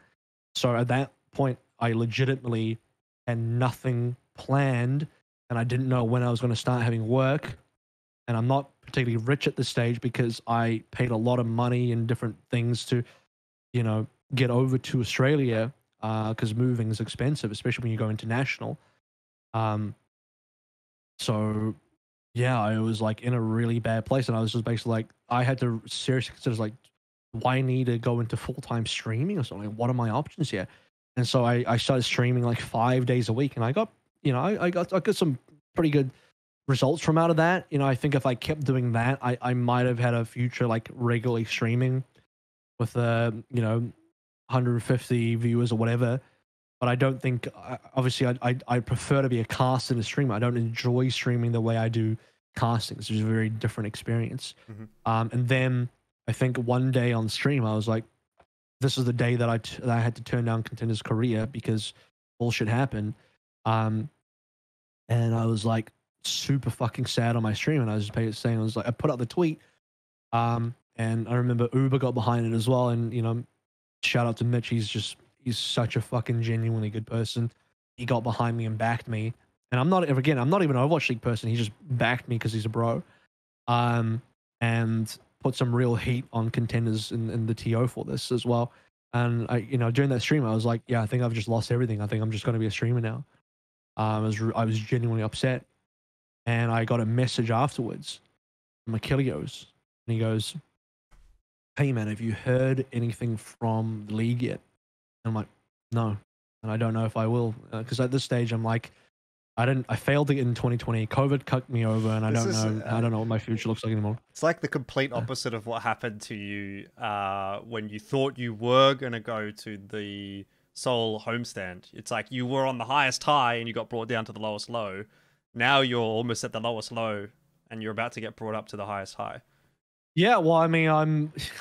So at that point, I legitimately had nothing planned, and I didn't know when I was going to start having work. And I'm not particularly rich at this stage because I paid a lot of money in different things to, get over to Australia, because moving is expensive, especially when you go international. So yeah, I was like in a really bad place, and I was just basically like, I had to seriously consider like, do I need to go into full-time streaming or something? What are my options here? And so I started streaming like 5 days a week, and I got, I got some pretty good results from out of that. I think if I kept doing that, I might have had a future like regularly streaming with 150 viewers or whatever. But I don't think, obviously, I prefer to be a caster and a streamer. I don't enjoy streaming the way I do casting. It's just a very different experience. And then I think one day on stream, I was like, this is the day that I had to turn down Contenders Korea because bullshit happened. And I was like super fucking sad on my stream. And I was just saying, I was like, I put up the tweet. And I remember Uber got behind it as well. And, shout out to Mitch. He's such a fucking genuinely good person. He got behind me and backed me. And I'm not even an Overwatch League person. He just backed me because he's a bro. And put some real heat on Contenders in the TO for this as well. And during that stream, I was like, yeah, I think I've just lost everything. I think I'm just going to be a streamer now. I was genuinely upset. And I got a message afterwards from Achilios. And he goes, hey man, have you heard anything from the league yet? And I'm like, no. And I don't know if I will. Because at this stage, I'm like, I failed to get in 2020. COVID cut me over, and I don't know what my future looks like anymore. It's like the complete opposite of what happened to you when you thought you were going to go to the Seoul Homestand. It's like you were on the highest high and you got brought down to the lowest low. Now you're almost at the lowest low and you're about to get brought up to the highest high. Yeah, well, I mean,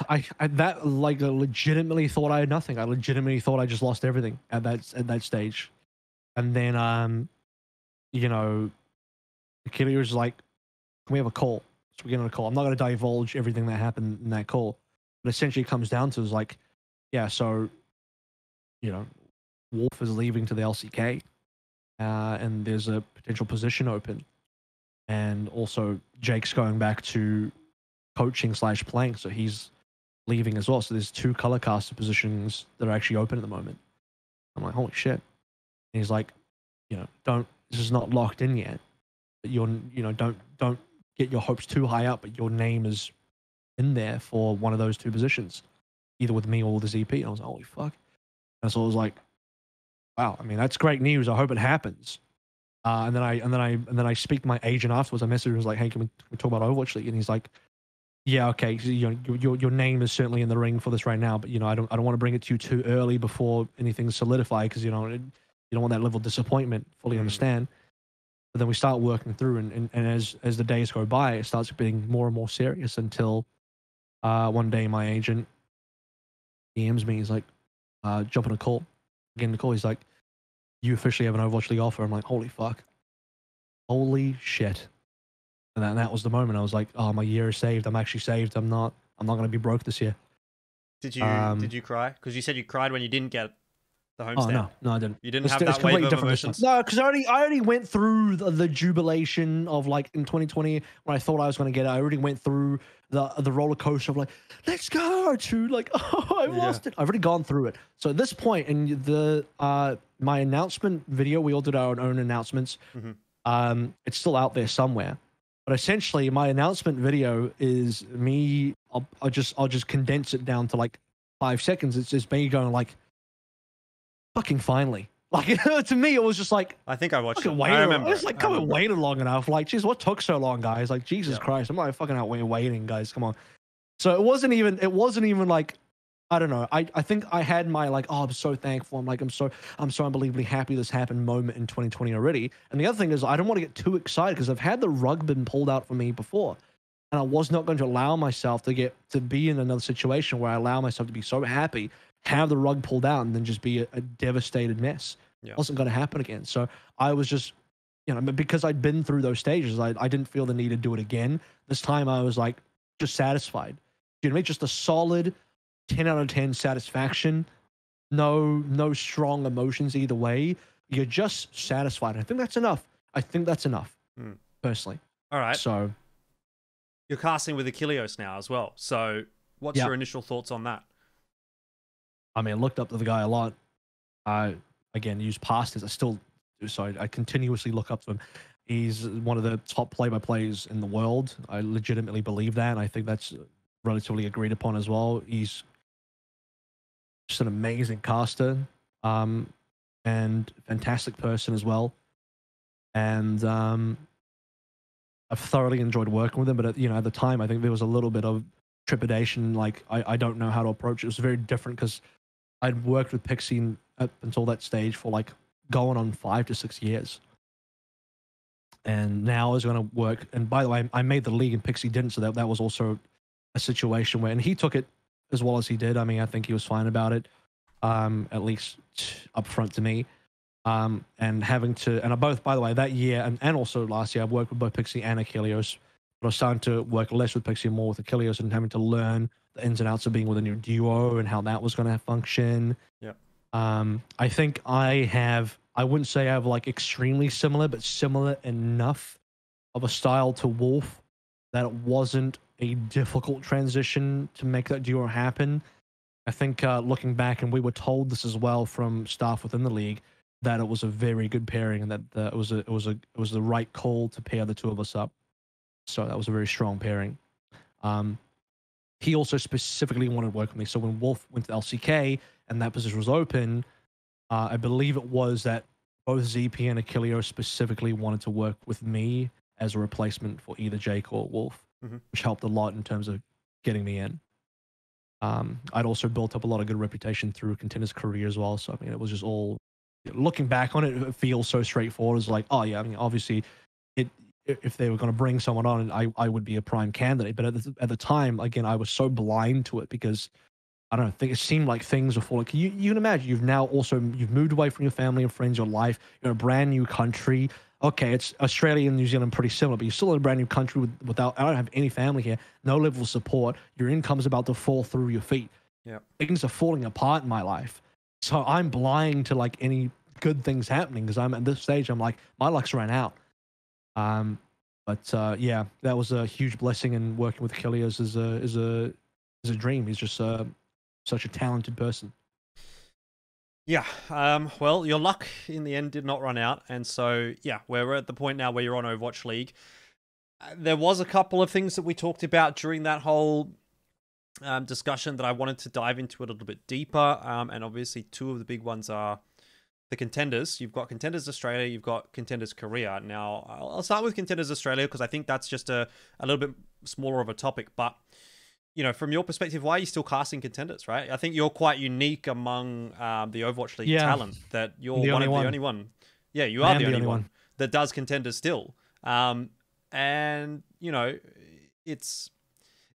I legitimately thought I had nothing. I legitimately thought I just lost everything at that stage. And then Achilles was like, can we have a call? So we get on a call. I'm not going to divulge everything that happened in that call, but essentially it comes down to is like, yeah, so, Wolf is leaving to the LCK, and there's a potential position open. And also Jake's going back to coaching / playing, so he's leaving as well. So there's 2 color caster positions that are actually open at the moment. I'm like, holy shit. And he's like, this is not locked in yet. But don't get your hopes too high up, but your name is in there for one of those 2 positions, either with me or with the ZP. And I was like, holy fuck. And so I was like, wow, I mean, that's great news. I hope it happens. And then I speak to my agent afterwards. I messaged him, was like, hey, can we talk about Overwatch League? And he's like, yeah, okay. So, your name is certainly in the ring for this right now, but I don't want to bring it to you too early before anything's solidified, because you don't want that level of disappointment. Fully understand. But then we start working through, and as the days go by, it starts being more and more serious until one day my agent DMs me. He's like, jump on a call. Again, the call. He's like, you officially have an Overwatch League offer. I'm like, holy fuck. Holy shit. And that was the moment I was like, oh, my year is saved. I'm actually saved. I'm not going to be broke this year. Did you cry? Because you said you cried when you didn't get the homestand. Oh, no, I didn't. You didn't have that wave of emotions? No, because I already went through the jubilation of like in 2020 when I thought I was going to get it. I already went through the roller coaster of like, let's go, to like, oh, I've lost it. I've already gone through it. So at this point in the my announcement video, we all did our own announcements. It's still out there somewhere. But essentially, my announcement video is me. I'll just condense it down to like 5 seconds. It's just me going like, "Fucking finally!" Like to me, it was just like, I think I watched it. I remember. I was like, "Come on, waited long enough." Like, geez, what took so long, guys? Like, Jesus Christ, I'm not fucking out waiting, guys. Come on. So it wasn't even like, I don't know. I think I had my like, oh, I'm so thankful. I'm so unbelievably happy this happened moment in 2020 already. And the other thing is, I don't want to get too excited because I've had the rug been pulled out for me before. And I was not going to allow myself to be in another situation where I allow myself to be so happy, have the rug pulled out, and then just be a devastated mess. Yeah. It wasn't going to happen again. So I was just, because I'd been through those stages, I didn't feel the need to do it again. This time I was like, just satisfied. You know what I mean? Just a solid 10 out of 10 satisfaction. No strong emotions either way. You're just satisfied. I think that's enough. Personally. All right. So you're casting with Achilios now as well. So what's your initial thoughts on that? I mean, I looked up to the guy a lot. I, again, use pastors. I still do so. I continuously look up to him. He's one of the top play-by-plays in the world. I legitimately believe that. And I think that's relatively agreed upon as well. He's just an amazing caster, and fantastic person as well. And I've thoroughly enjoyed working with him. But at the time, I think there was a little bit of trepidation. Like I don't know how to approach it. It was very different because I'd worked with Pixie up until that stage for like going on 5 to 6 years. And now I was going to work. And by the way, I made the league and Pixie didn't. So that was also a situation where, and he took it as well as he did. I mean, I think he was fine about it, at least up front to me. And having to, and I both, by the way, that year and also last year, I've worked with both Pixie and Achilios. But I was starting to work less with Pixie and more with Achilios and having to learn the ins and outs of being with a new duo and how that was going to function. Yeah. I think I wouldn't say I have like extremely similar, but similar enough of a style to Wolf that it wasn't a difficult transition to make that duo happen. I think looking back, and we were told this as well from staff within the league, that it was a very good pairing and that it was the right call to pair the two of us up. So that was a very strong pairing. He also specifically wanted to work with me. So when Wolf went to LCK and that position was open, I believe it was that both ZP and Achilleos specifically wanted to work with me as a replacement for either Jake or Wolf, which helped a lot in terms of getting me in. I'd also built up a lot of good reputation through Contenders Korea as well. So I mean, it was just all, looking back on it, it feels so straightforward. It's like, oh yeah, I mean, obviously, if they were going to bring someone on, I would be a prime candidate. But at the time, again, I was so blind to it because I don't think it seemed like things were falling. You can imagine you've moved away from your family and friends, your life. You're in a brand new country. Okay, it's Australia and New Zealand pretty similar, but you're still in a brand new country without. I don't have any family here, no level of support. Your income's about to fall through your feet. Yeah, things are falling apart in my life. So I'm blind to like any good things happening because I'm at this stage. I'm like, my luck's ran out. But yeah, that was a huge blessing, and working with Achilleos is a dream. He's just such a talented person. Yeah. Well, your luck in the end did not run out, and so yeah, we're at the point now where you're on Overwatch League. There was a couple of things that we talked about during that whole discussion that I wanted to dive into a little bit deeper, and obviously two of the big ones are the contenders. You've got Contenders Australia, you've got Contenders Korea. Now, I'll start with Contenders Australia because I think that's just a little bit smaller of a topic. But, from your perspective, why are you still casting contenders, right? I think you're quite unique among the Overwatch League talent, that you're one of the only one. Yeah, you are the only one that does contenders still. And,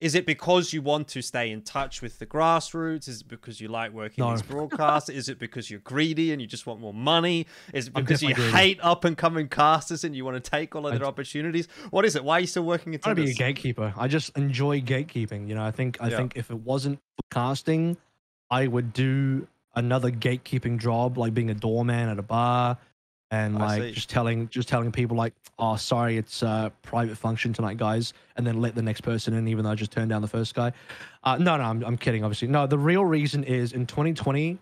is it because you want to stay in touch with the grassroots? Is it because you like working these broadcasts? Is it because you're greedy and you just want more money? Is it because you hate up-and-coming casters and you want to take all of their opportunities? What is it? Why are you still working in contenders? I want to be a gatekeeper. I just enjoy gatekeeping. I think if it wasn't for casting, I would do another gatekeeping job, like being a doorman at a bar. And like just telling people like, oh, sorry, it's a private function tonight, guys, and then let the next person in, even though I just turned down the first guy. No, I'm kidding, obviously. No, the real reason is in 2020,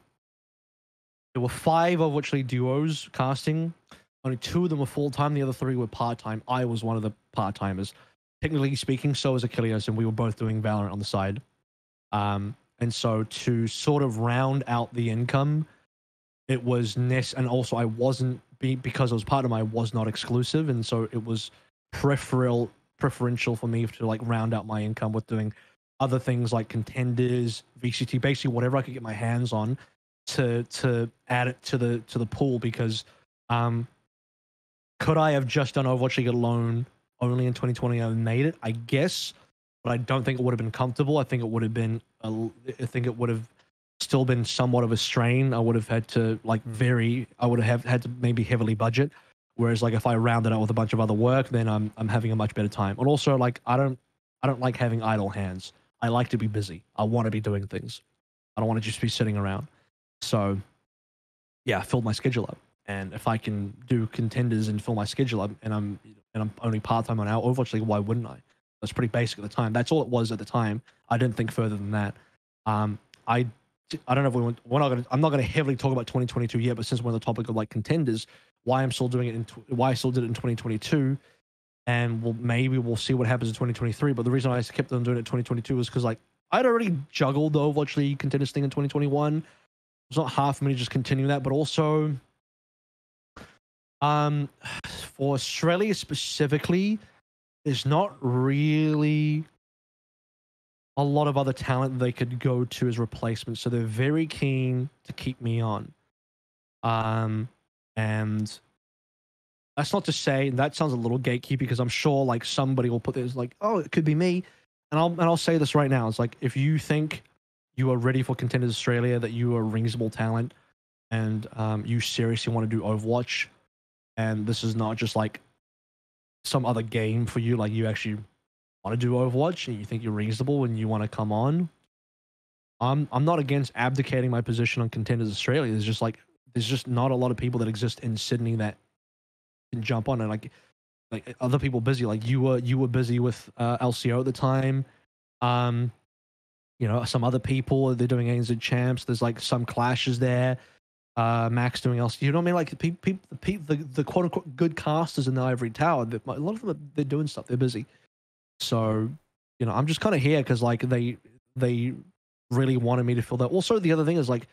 there were 5 Overwatch League duos casting. Only 2 of them were full-time. The other 3 were part-time. I was one of the part-timers. Technically speaking, so was Achilleos, and we were both doing Valorant on the side. And so to sort of round out the income, it was and also I wasn't, because I was part of I was not exclusive, and so it was preferential for me to like round out my income with doing other things like contenders, VCT, basically whatever I could get my hands on to add it to the pool. Because could I have just done Overwatch League alone only in 2020 I made it, I guess, but I don't think it would have been comfortable. I think it would have been, I think it would have still been somewhat of a strain. I would have had to like I would have had to maybe heavily budget. Whereas like if I rounded out with a bunch of other work, then I'm having a much better time. And also like I don't like having idle hands. I like to be busy. I want to be doing things. I don't want to just be sitting around. So yeah, I filled my schedule up. And if I can do contenders and fill my schedule up, and I'm only part-time on our Overwatch League, why wouldn't I? That's pretty basic at the time. That's all it was at the time. I didn't think further than that. I don't know if I'm not gonna heavily talk about 2022 yet, but since we're on the topic of like contenders, why I'm still doing it why I still did it in 2022, and maybe we'll see what happens in 2023. But the reason I kept on doing it in 2022 was because like I'd already juggled the Overwatch League contenders thing in 2021. It's not hard for me to just continue that, but also for Australia specifically, there's not really a lot of other talent they could go to as replacements, so they're very keen to keep me on. And that's not to say that sounds a little gatekeepy, because I'm sure like somebody will put this like, oh, it could be me, and I'll say this right now. It's like, if you think you are ready for Contenders Australia, that you are a reasonable talent, and you seriously want to do Overwatch, and this is not just like some other game for you, like you actually want to do Overwatch and you think you're reasonable and you want to come on, I'm not against abdicating my position on Contenders Australia. There's just not a lot of people that exist in Sydney that can jump on, and like other people busy. Like you were busy with LCO at the time. You know, some other people, they're doing ANZ champs. There's like some clashes there. Max doing else. You know what I mean? Like the quote unquote good casters in the Ivory Tower, a lot of them they're doing stuff. They're busy. So, you know, I'm just kind of here because like they really wanted me to fill that. Also, the other thing is like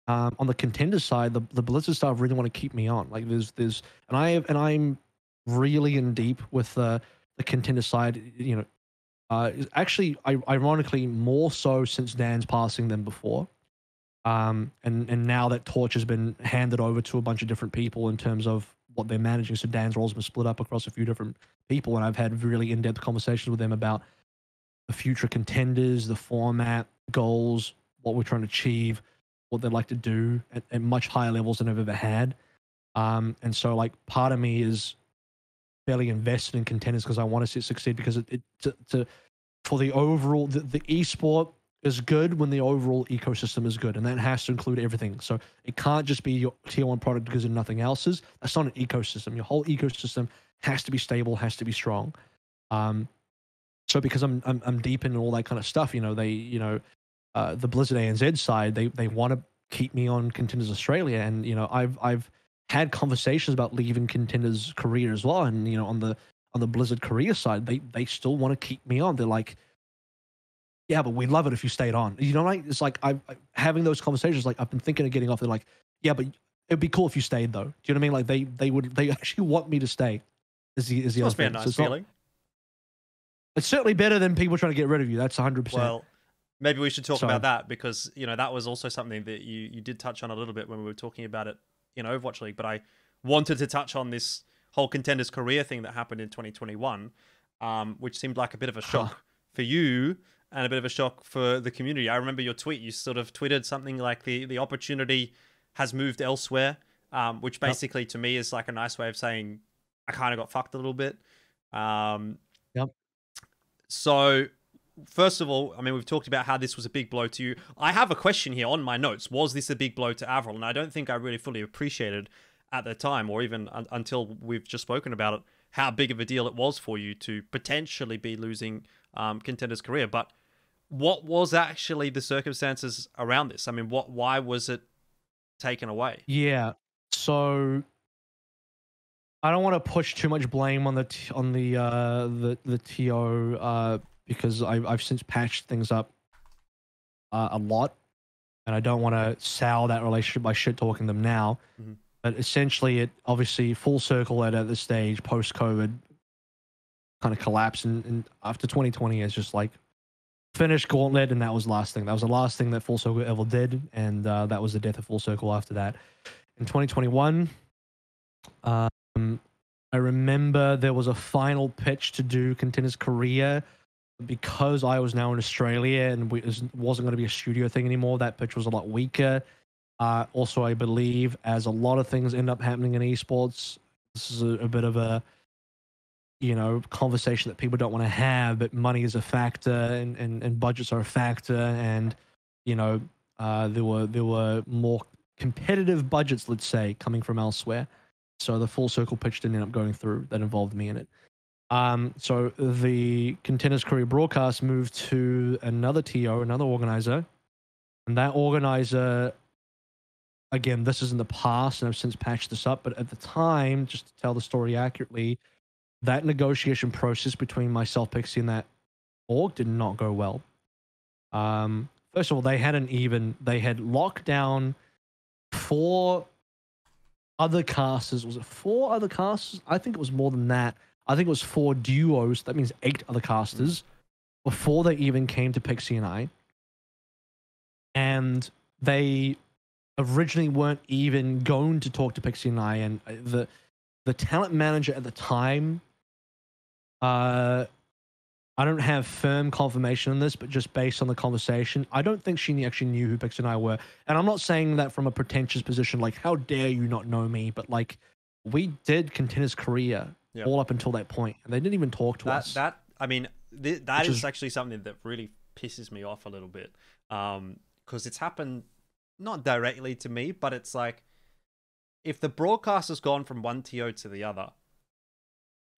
on the contender side, the Blizzard staff really want to keep me on. Like there's I'm really in deep with the contender side. You know, actually, ironically, more so since Dan's passing than before. And now that torch has been handed over to a bunch of different people in terms of what they're managing. So Dan's role's been split up across a few different people, and I've had really in-depth conversations with them about the future contenders, the format, goals, what we're trying to achieve, what they'd like to do at much higher levels than I've ever had. And so like part of me is fairly invested in contenders because I want to see it succeed, because for the overall, the esport is good when the overall ecosystem is good, and that has to include everything. So it can't just be your tier 1 product because of nothing else is. That's not an ecosystem. Your whole ecosystem has to be stable, has to be strong. So because I'm deep in all that kind of stuff, you know, the Blizzard ANZ side, they want to keep me on Contenders Australia, and you know, I've had conversations about leaving Contenders Korea as well, and you know, on the Blizzard Korea side, they still want to keep me on. They're like, yeah, but we'd love it if you stayed on. You know, like it's like I having those conversations. Like I've been thinking of getting off. They're like, yeah, but it'd be cool if you stayed though. Do you know what I mean? Like they actually want me to stay. Is the must be a nice feeling. It's certainly better than people trying to get rid of you. That's 100%. Well, maybe we should talk about that, because you know that was also something that you did touch on a little bit when we were talking about it in Overwatch League. But I wanted to touch on this whole Contenders Korea thing that happened in 2021, which seemed like a bit of a shock for you and a bit of a shock for the community. I remember your tweet. You sort of tweeted something like the opportunity has moved elsewhere, which basically to me is like a nice way of saying I kind of got fucked a little bit. Yep. So, first of all, I mean, we've talked about how this was a big blow to you. I have a question here on my notes. Was this a big blow to AVRL? And I don't think I really fully appreciated at the time, or even until we've just spoken about it, how big of a deal it was for you to potentially be losing Contenders Korea. But what was actually the circumstances around this? I mean, why was it taken away? Yeah. So I don't want to push too much blame on the TO because I've since patched things up a lot, and I don't want to sour that relationship by shit talking them now. Mm-hmm. But essentially, it obviously full circle at this stage post COVID kind of collapsed, and after 2020 it's just like finished Gauntlet, and that was the last thing. That was the last thing that Full Circle ever did, and that was the death of Full Circle after that. In 2021, I I remember there was a final pitch to do Contenders Korea. Because I was now in Australia and it wasn't going to be a studio thing anymore, that pitch was a lot weaker. Also, I believe, as a lot of things end up happening in esports, this is a bit of a, conversation that people don't want to have, but money is a factor and budgets are a factor. And, there were more competitive budgets, let's say, coming from elsewhere. So the full circle pitch didn't end up going through. That involved me in it. So the Contenders Korea broadcast moved to another TO, another organizer. And that organizer, again, this is in the past, and I've since patched this up, but at the time, just to tell the story accurately, that negotiation process between myself, Pixie, and that org did not go well. First of all, they had locked down 4 other casters. Was it 4 other casters? I think it was more than that. I think it was 4 duos. That means 8 other casters before they even came to Pixie and I. And they originally weren't even going to talk to Pixie and I. And the talent manager at the time, I don't have firm confirmation on this, but just based on the conversation, I don't think she actually knew who Pixie and I were. And I'm not saying that from a pretentious position, like, how dare you not know me? But, like, we did Contenders Korea. Yep. All up until that point, and they didn't even talk to us. That is actually something that really pisses me off a little bit, because it's happened not directly to me, but it's like, if the broadcast has gone from one TO to the other,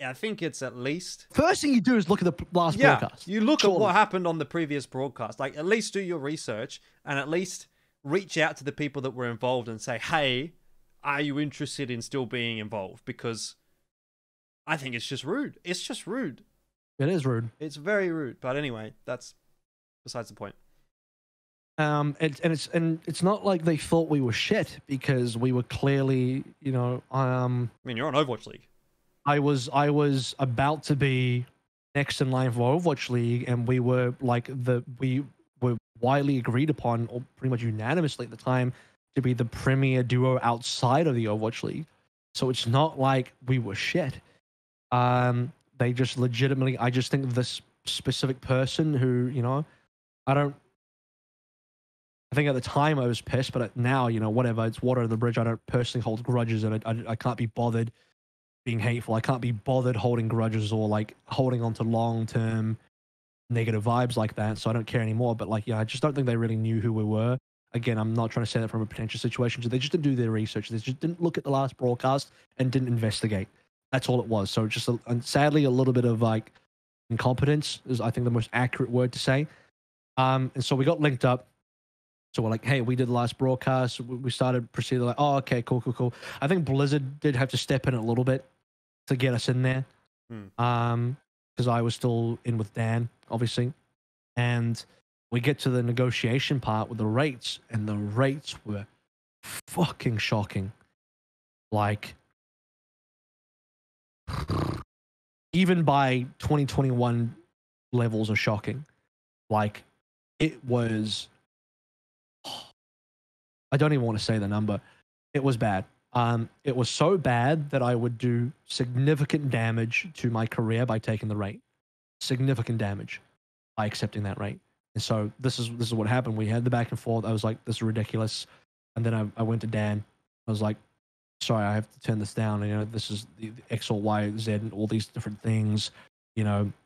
I think it's at least first thing you do is look at the last broadcast. You look at what happened on the previous broadcast. Like, at least do your research and at least reach out to the people that were involved and say, hey, are you interested in still being involved? Because I think it's just rude. It's just rude. It is rude. It's very rude. But anyway, that's besides the point. It's not like they thought we were shit, because we were clearly, I mean, you're on Overwatch League. I was about to be next in line for Overwatch League, and we were we were widely agreed upon, or pretty much unanimously at the time, to be the premier duo outside of the Overwatch League. So it's not like we were shit. They just legitimately, I just think this specific person who, I think at the time I was pissed, but now, whatever, it's water under the bridge. I don't personally hold grudges, and I can't be bothered being hateful. I can't be bothered holding grudges or like holding on to long-term negative vibes like that. So I don't care anymore. But I just don't think they really knew who we were. Again, I'm not trying to say that from a potential situation. So they just didn't do their research. They just didn't look at the last broadcast and didn't investigate. That's all it was. So just sadly, a little bit of like incompetence is, I think, the most accurate word to say. And so we got linked up. So we're like, hey, we did the last broadcast. We started proceeding like, oh, okay, cool. I think Blizzard did have to step in a little bit to get us in there. Because I was still in with Dan, obviously. And we get to the negotiation part with the rates, and the rates were fucking shocking. Like, even by 2021 levels are shocking. Like, it was, I don't even want to say the number. It was bad. It was so bad that I would do significant damage to my career by taking the rate. Significant damage by accepting that rate. And so this is what happened. We had the back and forth. I was like, this is ridiculous. And then I went to Dan. I was like, sorry, I have to turn this down. And, this is the X or Y, Z, and all these different things.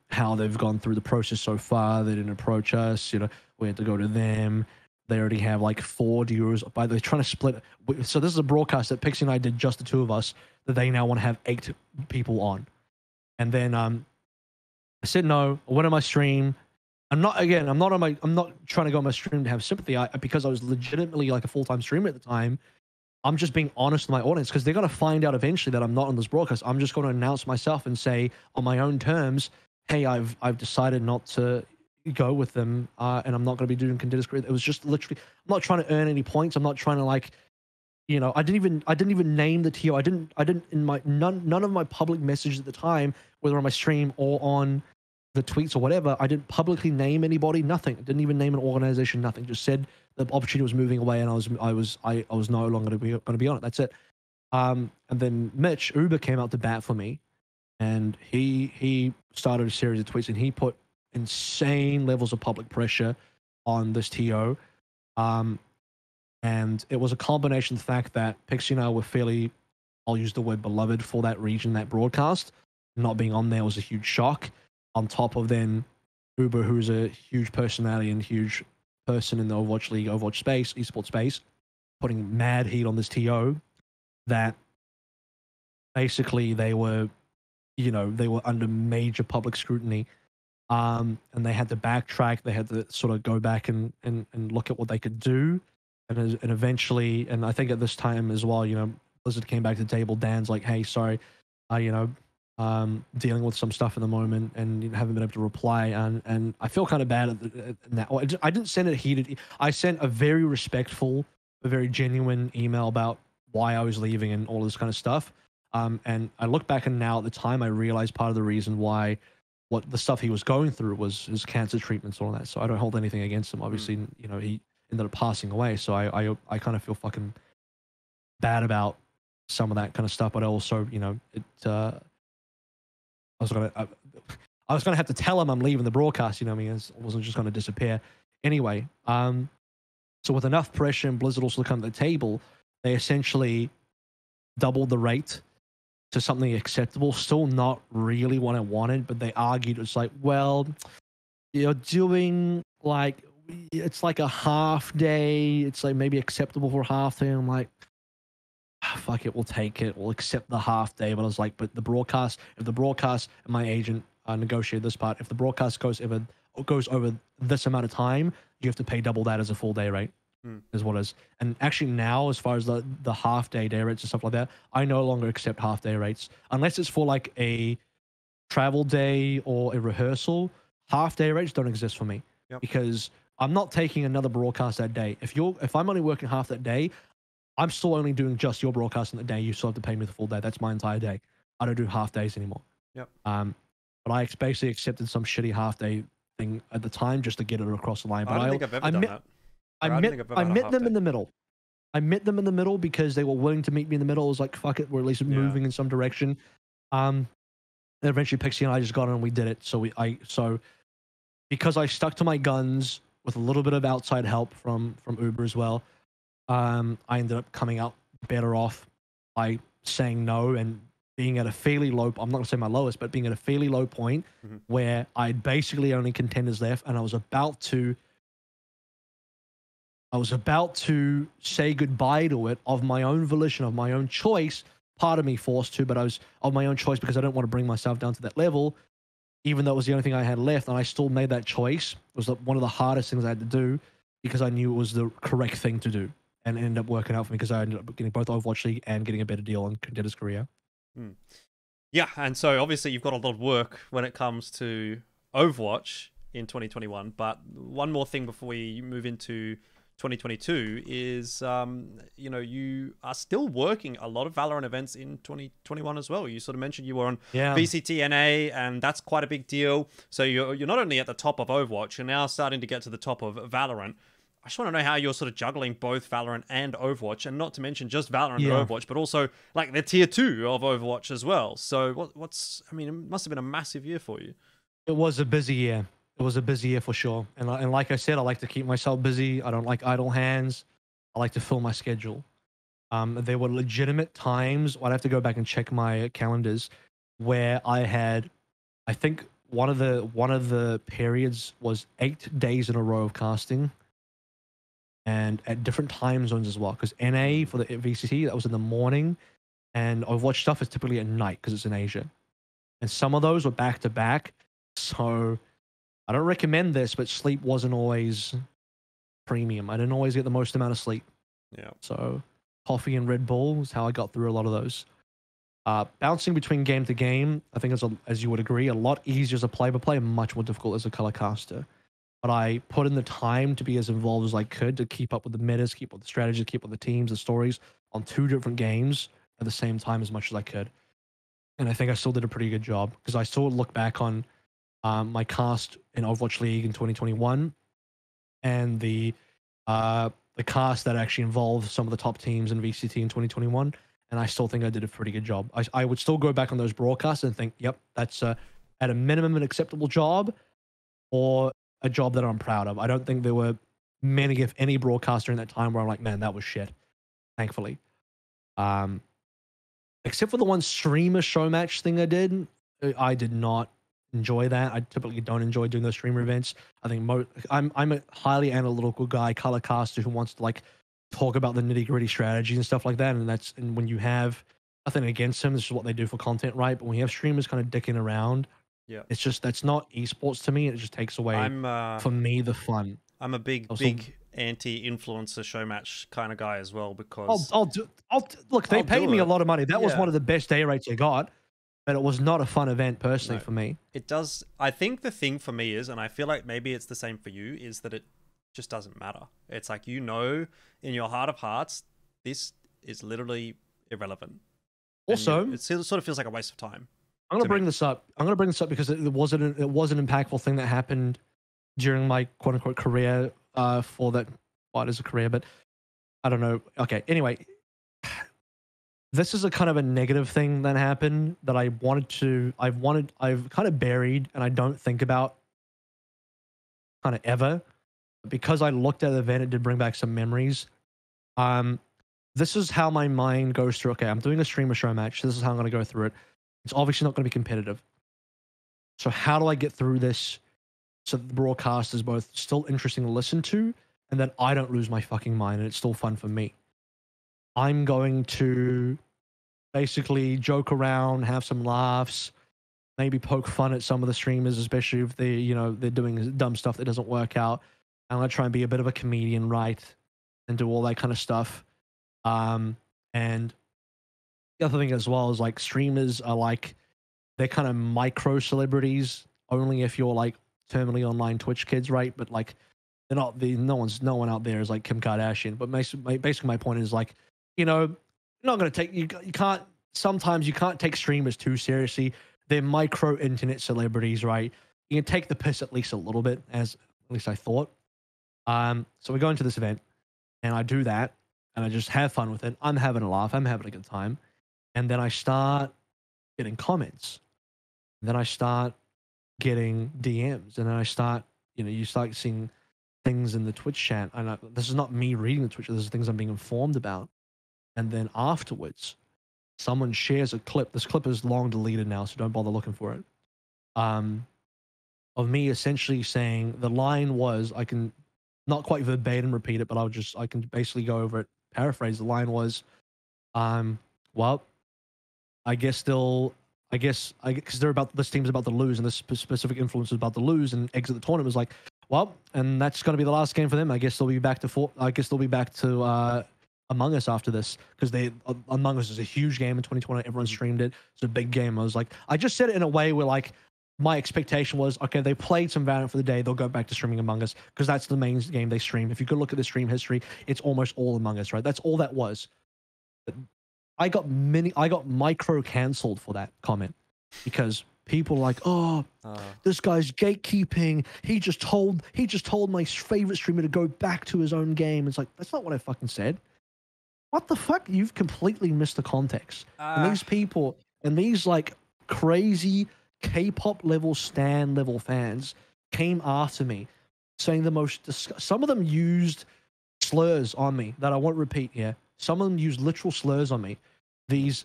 How they've gone through the process so far. They didn't approach us. We had to go to them. They already have like 4 duos. By the way, trying to split. So this is a broadcast that Pixie and I did, just the 2 of us, that they now want to have 8 people on. And then I said no. I went on my stream. I'm not trying to go on my stream to have sympathy. Because I was legitimately like a full-time streamer at the time. I'm just being honest with my audience, because they're going to find out eventually that I'm not on this broadcast. I'm just going to announce myself and say on my own terms, hey, I've decided not to go with them, and I'm not going to be doing Contenders Korea. It was just literally, I'm not trying to earn any points. I'm not trying to like, I didn't even name the TO. I didn't in my none of my public messages at the time, whether on my stream or on the tweets or whatever, I didn't publicly name anybody. Nothing. I didn't even name an organization. Nothing. Just said the opportunity was moving away, and I was no longer going to be on it. That's it. And then Mitch Uber came out to bat for me, and he started a series of tweets, and he put insane levels of public pressure on this TO. And it was a combination of the fact that Pixie and I were fairly, I'll use the word beloved for that region, that broadcast. Not being on there was a huge shock. On top of then Uber, who's a huge personality and huge person in the Overwatch League, Overwatch space, esports space, putting mad heat on this TO that basically they were, they were under major public scrutiny. And they had to backtrack. They had to sort of go back and look at what they could do. And eventually, and I think at this time as well, Blizzard came back to the table. Dan's like, hey, sorry, dealing with some stuff at the moment and haven't been able to reply. And I feel kind of bad at that. I didn't send it heated. I sent a very respectful, a very genuine email about why I was leaving and all this kind of stuff. And I look back and now at the time, I realized part of the reason why what the stuff he was going through was his cancer treatments and all that. So I don't hold anything against him. Obviously, he ended up passing away. So I kind of feel fucking bad about some of that kind of stuff. But also, I was gonna have to tell him I'm leaving the broadcast. I wasn't just gonna disappear. Anyway, so with enough pressure and Blizzard also come to the table, they essentially doubled the rate to something acceptable. Still not really what I wanted, but they argued it's like, well, you're doing it's like a half day. It's like maybe acceptable for a half day. I'm like, fuck it, we'll take it. We'll accept the half day. But I was like, but the broadcast, if the broadcast and my agent negotiated this part, if the broadcast goes over this amount of time, you have to pay double that as a full day rate. Is what it is. And actually now, as far as the half day rates and stuff like that, I no longer accept half day rates unless it's for like a travel day or a rehearsal. Half day rates don't exist for me because I'm not taking another broadcast that day. If I'm only working half that day, I'm still only doing just your broadcast in the day. You still have to pay me the full day. That's my entire day. I don't do half days anymore. But I basically accepted some shitty half day thing at the time just to get it across the line. But I don't think I've ever done that. I met them in the middle. I met them in the middle because they were willing to meet me in the middle. I was like, fuck it, we're at least moving in some direction. And eventually Pixie and I just got on and we did it. So because I stuck to my guns with a little bit of outside help from Uber as well, I ended up coming out better off by saying no and being at a fairly low, I'm not going to say my lowest, but being at a fairly low point where I'd basically only contenders left and I was about to say goodbye to it of my own volition, of my own choice. Part of me forced to, but I was of my own choice because I don't want to bring myself down to that level, even though it was the only thing I had left. And I still made that choice. It was one of the hardest things I had to do because I knew it was the correct thing to do. And it ended up working out for me because I ended up getting both Overwatch League and getting a better deal on Contenders Korea. Yeah, and so obviously you've got a lot of work when it comes to Overwatch in 2021. But one more thing before we move into 2022 is, you are still working a lot of Valorant events in 2021 as well. You sort of mentioned you were on VCT NA, and that's quite a big deal. So you're not only at the top of Overwatch, you're now starting to get to the top of Valorant. I just want to know how you're sort of juggling both Valorant and Overwatch, and not to mention just Valorant and Overwatch, but also like the tier 2 of Overwatch as well. So it must have been a massive year for you. It was a busy year. It was a busy year for sure. And like I said, I like to keep myself busy. I don't like idle hands. I like to fill my schedule. There were legitimate times, I'd have to go back and check my calendars, where I had, I think one of the periods was 8 days in a row of casting. And at different time zones as well. Because NA for the VCT, that was in the morning. And Overwatch stuff is typically at night because it's in Asia. And some of those were back to back. So I don't recommend this, but sleep wasn't always premium. I didn't always get the most amount of sleep. So coffee and Red Bull is how I got through a lot of those. Bouncing between game to game, I think, as you would agree, a lot easier as a play-by-play and much more difficult as a color caster. But I put in the time to be as involved as I could to keep up with the metas, keep up with the strategies, keep up with the teams, the stories on 2 different games at the same time as much as I could. And I think I still did a pretty good job because I still look back on my cast in Overwatch League in 2021 and the cast that actually involved some of the top teams in VCT in 2021. and I still think I did a pretty good job. I would still go back on those broadcasts and think, yep, that's at a minimum an acceptable job, or a job that I'm proud of. I don't think there were many, if any, broadcasts during that time where I'm like, man, that was shit. Thankfully, except for the one streamer show match thing I did not enjoy that. I typically don't enjoy doing those streamer events. I think I'm a highly analytical guy, color caster who wants to like talk about the nitty gritty strategies and stuff like that. And when you have nothing against them, this is what they do for content, right? But when you have streamers kind of dicking around, yeah, it's just, that's not esports to me. It just takes away for me the fun. I'm a big anti-influencer show match kind of guy as well, because look, they paid me a lot of money. That was one of the best day rates I got, but it was not a fun event personally for me. It does. I think the thing for me is, and I feel like maybe it's the same for you, is that it just doesn't matter. It's like, you know, in your heart of hearts, this is literally irrelevant. Also, it sort of feels like a waste of time. I'm going to bring this up. I'm going to bring this up because it was an impactful thing that happened during my quote unquote career for that. Well, it is a career, but I don't know. Okay. Anyway, this is a kind of a negative thing that happened that I've kind of buried and I don't think about kind of ever, because I looked at the event. It did bring back some memories. This is how my mind goes through. Okay, I'm doing a streamer show match. This is how I'm going to go through it. It's obviously not going to be competitive. So how do I get through this so that the broadcast is both still interesting to listen to and that I don't lose my fucking mind and it's still fun for me? I'm going to basically joke around, have some laughs, maybe poke fun at some of the streamers, especially if they're doing dumb stuff that doesn't work out. I'm going to try and be a bit of a comedian, right? And do all that kind of stuff. And the other thing as well is like streamers are like, they're kind of micro celebrities only if you're like terminally online Twitch kids, right? But like they're not no one out there is like Kim Kardashian. But basically my point is like, you're not going to take, you can't, sometimes you can't take streamers too seriously. They're micro internet celebrities, right? You can take the piss at least a little bit, as at least I thought. So we go into this event and I do that and I just have fun with it. I'm having a laugh. I'm having a good time. And then I start getting comments. And then I start getting DMs. And then I start, you start seeing things in the Twitch chat. And this is not me reading the Twitch. This is things I'm being informed about. And then afterwards, someone shares a clip. This clip is long deleted now, so don't bother looking for it. Of me essentially saying, the line was, I can not quite verbatim repeat it, but I can basically go over it, paraphrase. The line was, well, because this team's about to lose and this specific influencer is about to lose and exit the tournament. Was like, well, and that's going to be the last game for them. I guess they'll be back to Among Us after this, because Among Us is a huge game in 2020. Everyone streamed it. It's a big game. I was like, I just said it in a way where like my expectation was, okay, they played some Valorant for the day. They'll go back to streaming Among Us because that's the main game they stream. If you could look at the stream history, it's almost all Among Us, right? That's all that was. But I got micro canceled for that comment because people are like, oh, this guy's gatekeeping. He just told my favorite streamer to go back to his own game. It's like, that's not what I fucking said. What the fuck? You've completely missed the context. And these people and these like crazy K-pop level stan level fans came after me saying the most some of them used slurs on me that I won't repeat here. Some of them used literal slurs on me. The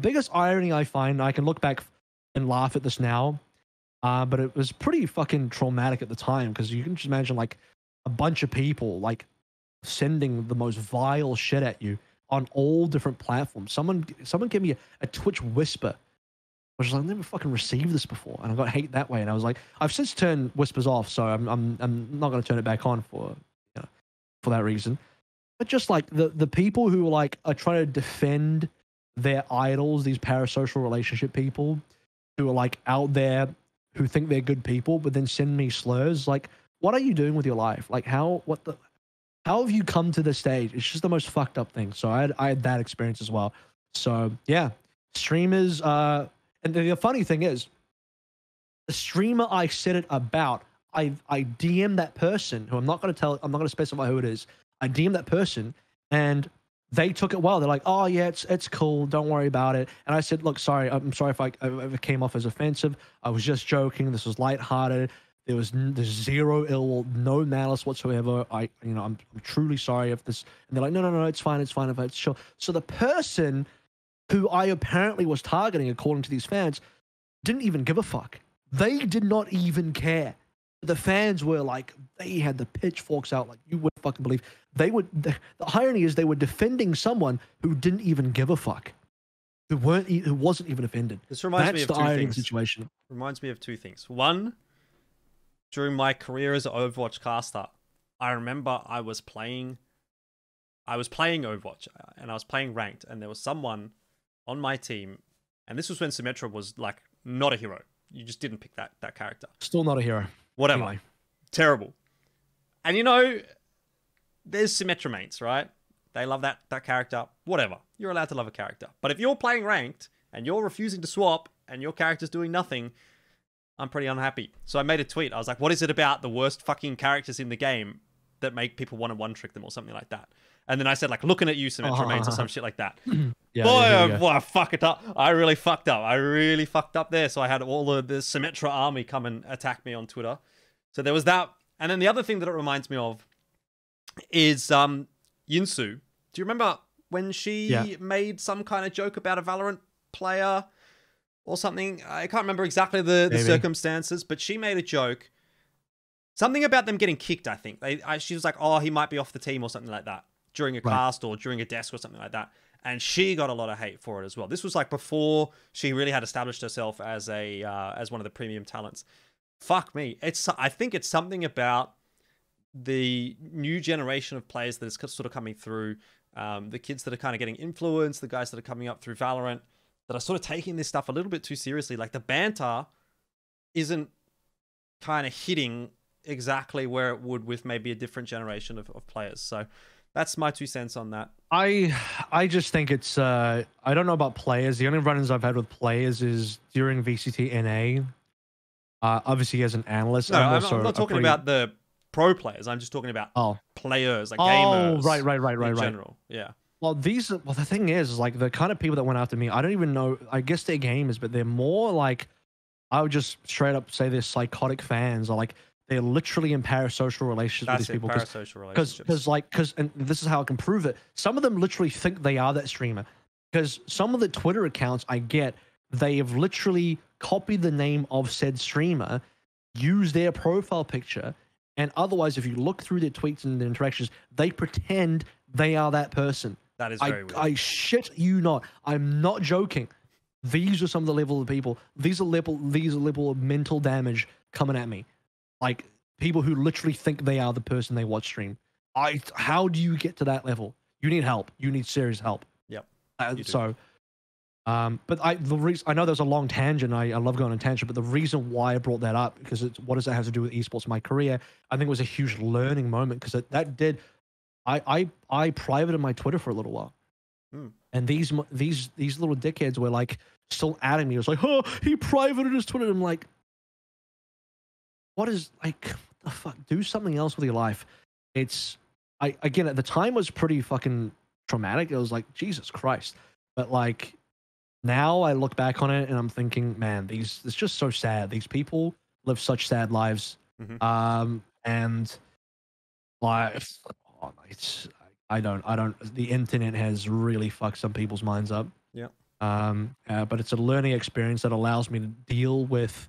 biggest irony I find, I can look back and laugh at this now, but it was pretty fucking traumatic at the time, because you can just imagine like a bunch of people like sending the most vile shit at you on all different platforms. Someone gave me a Twitch whisper. I was like, I've never fucking received this before, and I got hate that way. And I was like, I've since turned whispers off, so I'm not going to turn it back on for that reason. But just like the people who like are trying to defend their idols, these parasocial relationship people who are like out there who think they're good people, but then send me slurs. Like, what are you doing with your life? Like, how have you come to this stage? It's just the most fucked up thing. So I had that experience as well. So yeah, streamers. And the funny thing is, the streamer I said it about, I DM that person who I'm not going to specify who it is. I DM that person, and they took it well. They're like, oh yeah, it's cool, don't worry about it. And I said, look, sorry, I'm sorry if it came off as offensive. I was just joking. This was lighthearted. There's zero ill, no malice whatsoever. I'm truly sorry if this. And they're like, no, it's fine, if it's sure. So the person who I apparently was targeting, according to these fans, didn't even give a fuck. They did not even care. The fans were like, they had the pitchforks out, like you wouldn't fucking believe. The irony is they were defending someone who didn't even give a fuck, who wasn't even offended. This reminds me of two things. Situation. Reminds me of two things. One, during my career as an Overwatch caster, I remember I was playing Overwatch and I was playing ranked, and there was someone on my team, and this was when Symmetra was like not a hero. You just didn't pick that character. Still not a hero. Whatever. Anyway. Terrible. And there's Symmetra mates, right? They love that character. Whatever. You're allowed to love a character. But if you're playing ranked and you're refusing to swap and your character's doing nothing, I'm pretty unhappy. So I made a tweet. I was like, what is it about the worst fucking characters in the game that make people want to one-trick them or something like that? And then I said, like, looking at you, Symmetra mates, or some shit like that. I fuck it up. I really fucked up there. So I had all the Symmetra army come and attack me on Twitter. So there was that. And then the other thing that it reminds me of is Yinsu. Do you remember when she made some kind of joke about a Valorant player or something? I can't remember exactly the circumstances, but she made a joke. Something about them getting kicked, I think. She was like, oh, he might be off the team or something like that during a cast or during a desk or something like that. And she got a lot of hate for it as well. This was like before she really had established herself as as one of the premium talents. Fuck me. I think it's something about the new generation of players that is sort of coming through, the kids that are kind of getting influenced, the guys that are coming up through Valorant, that are sort of taking this stuff a little bit too seriously. Like the banter isn't kind of hitting exactly where it would with maybe a different generation of players. So that's my 2 cents on that. I just think it's I don't know about players. The only run-ins I've had with players is during VCT NA. Obviously as an analyst. No, I'm not talking about the pro players. I'm just talking about players, like gamers. Right. In general. Yeah. Well, the thing is like the kind of people that went after me, I don't even know, I guess they're gamers, but they're more like, I would just straight up say they're psychotic fans, or like they're literally in parasocial relationships with these people. Parasocial relationships. And this is how I can prove it. Some of them literally think they are that streamer. Because some of the Twitter accounts I get, they have literally copied the name of said streamer, use their profile picture, and otherwise, if you look through their tweets and their interactions, they pretend they are that person. That is very weird. I shit you not. I'm not joking. These are some of the level of people. These are level of mental damage coming at me. Like people who literally think they are the person they watch stream. How do you get to that level? You need help. You need serious help. Yep. But the reason I know there's a long tangent. I love going on tangent, but the reason why I brought that up, because what does that have to do with esports in my career? I think it was a huge learning moment, because that did. I privated my Twitter for a little while, and these little dickheads were like still adding me. It was like, oh, he privated his Twitter. I'm like, what is, like, what the fuck? Do something else with your life. Again, at the time was pretty fucking traumatic. It was like, Jesus Christ. But like now I look back on it and I'm thinking, man, it's just so sad. These people live such sad lives. And like, the internet has really fucked some people's minds up. Yeah. But it's a learning experience that allows me to deal with,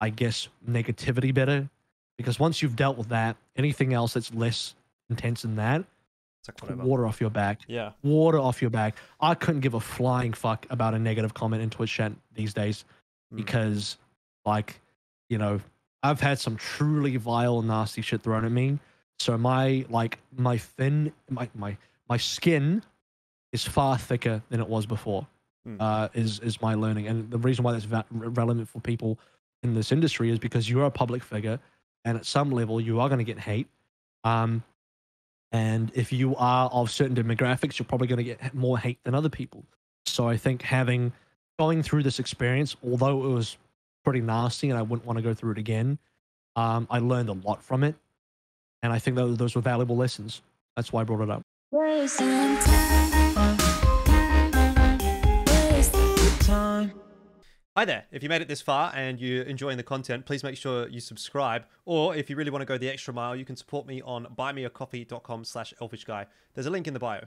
I guess, negativity better, because once you've dealt with that, anything else that's less intense than that, it's like water off your back. Yeah. Water off your back. I couldn't give a flying fuck about a negative comment in Twitch chat these days, because, like, you know, I've had some truly vile, nasty shit thrown at me. So my skin is far thicker than it was before. Is my learning, and the reason why that's relevant for people in this industry is because you're a public figure, and at some level you are going to get hate. And if you are of certain demographics, you're probably going to get more hate than other people. So I think going through this experience, although it was pretty nasty and I wouldn't want to go through it again, I learned a lot from it. And I think those were valuable lessons. That's why I brought it up. Hi there. If you made it this far and you're enjoying the content, please make sure you subscribe. Or if you really want to go the extra mile, you can support me on buymeacoffee.com/Elfishguy. There's a link in the bio.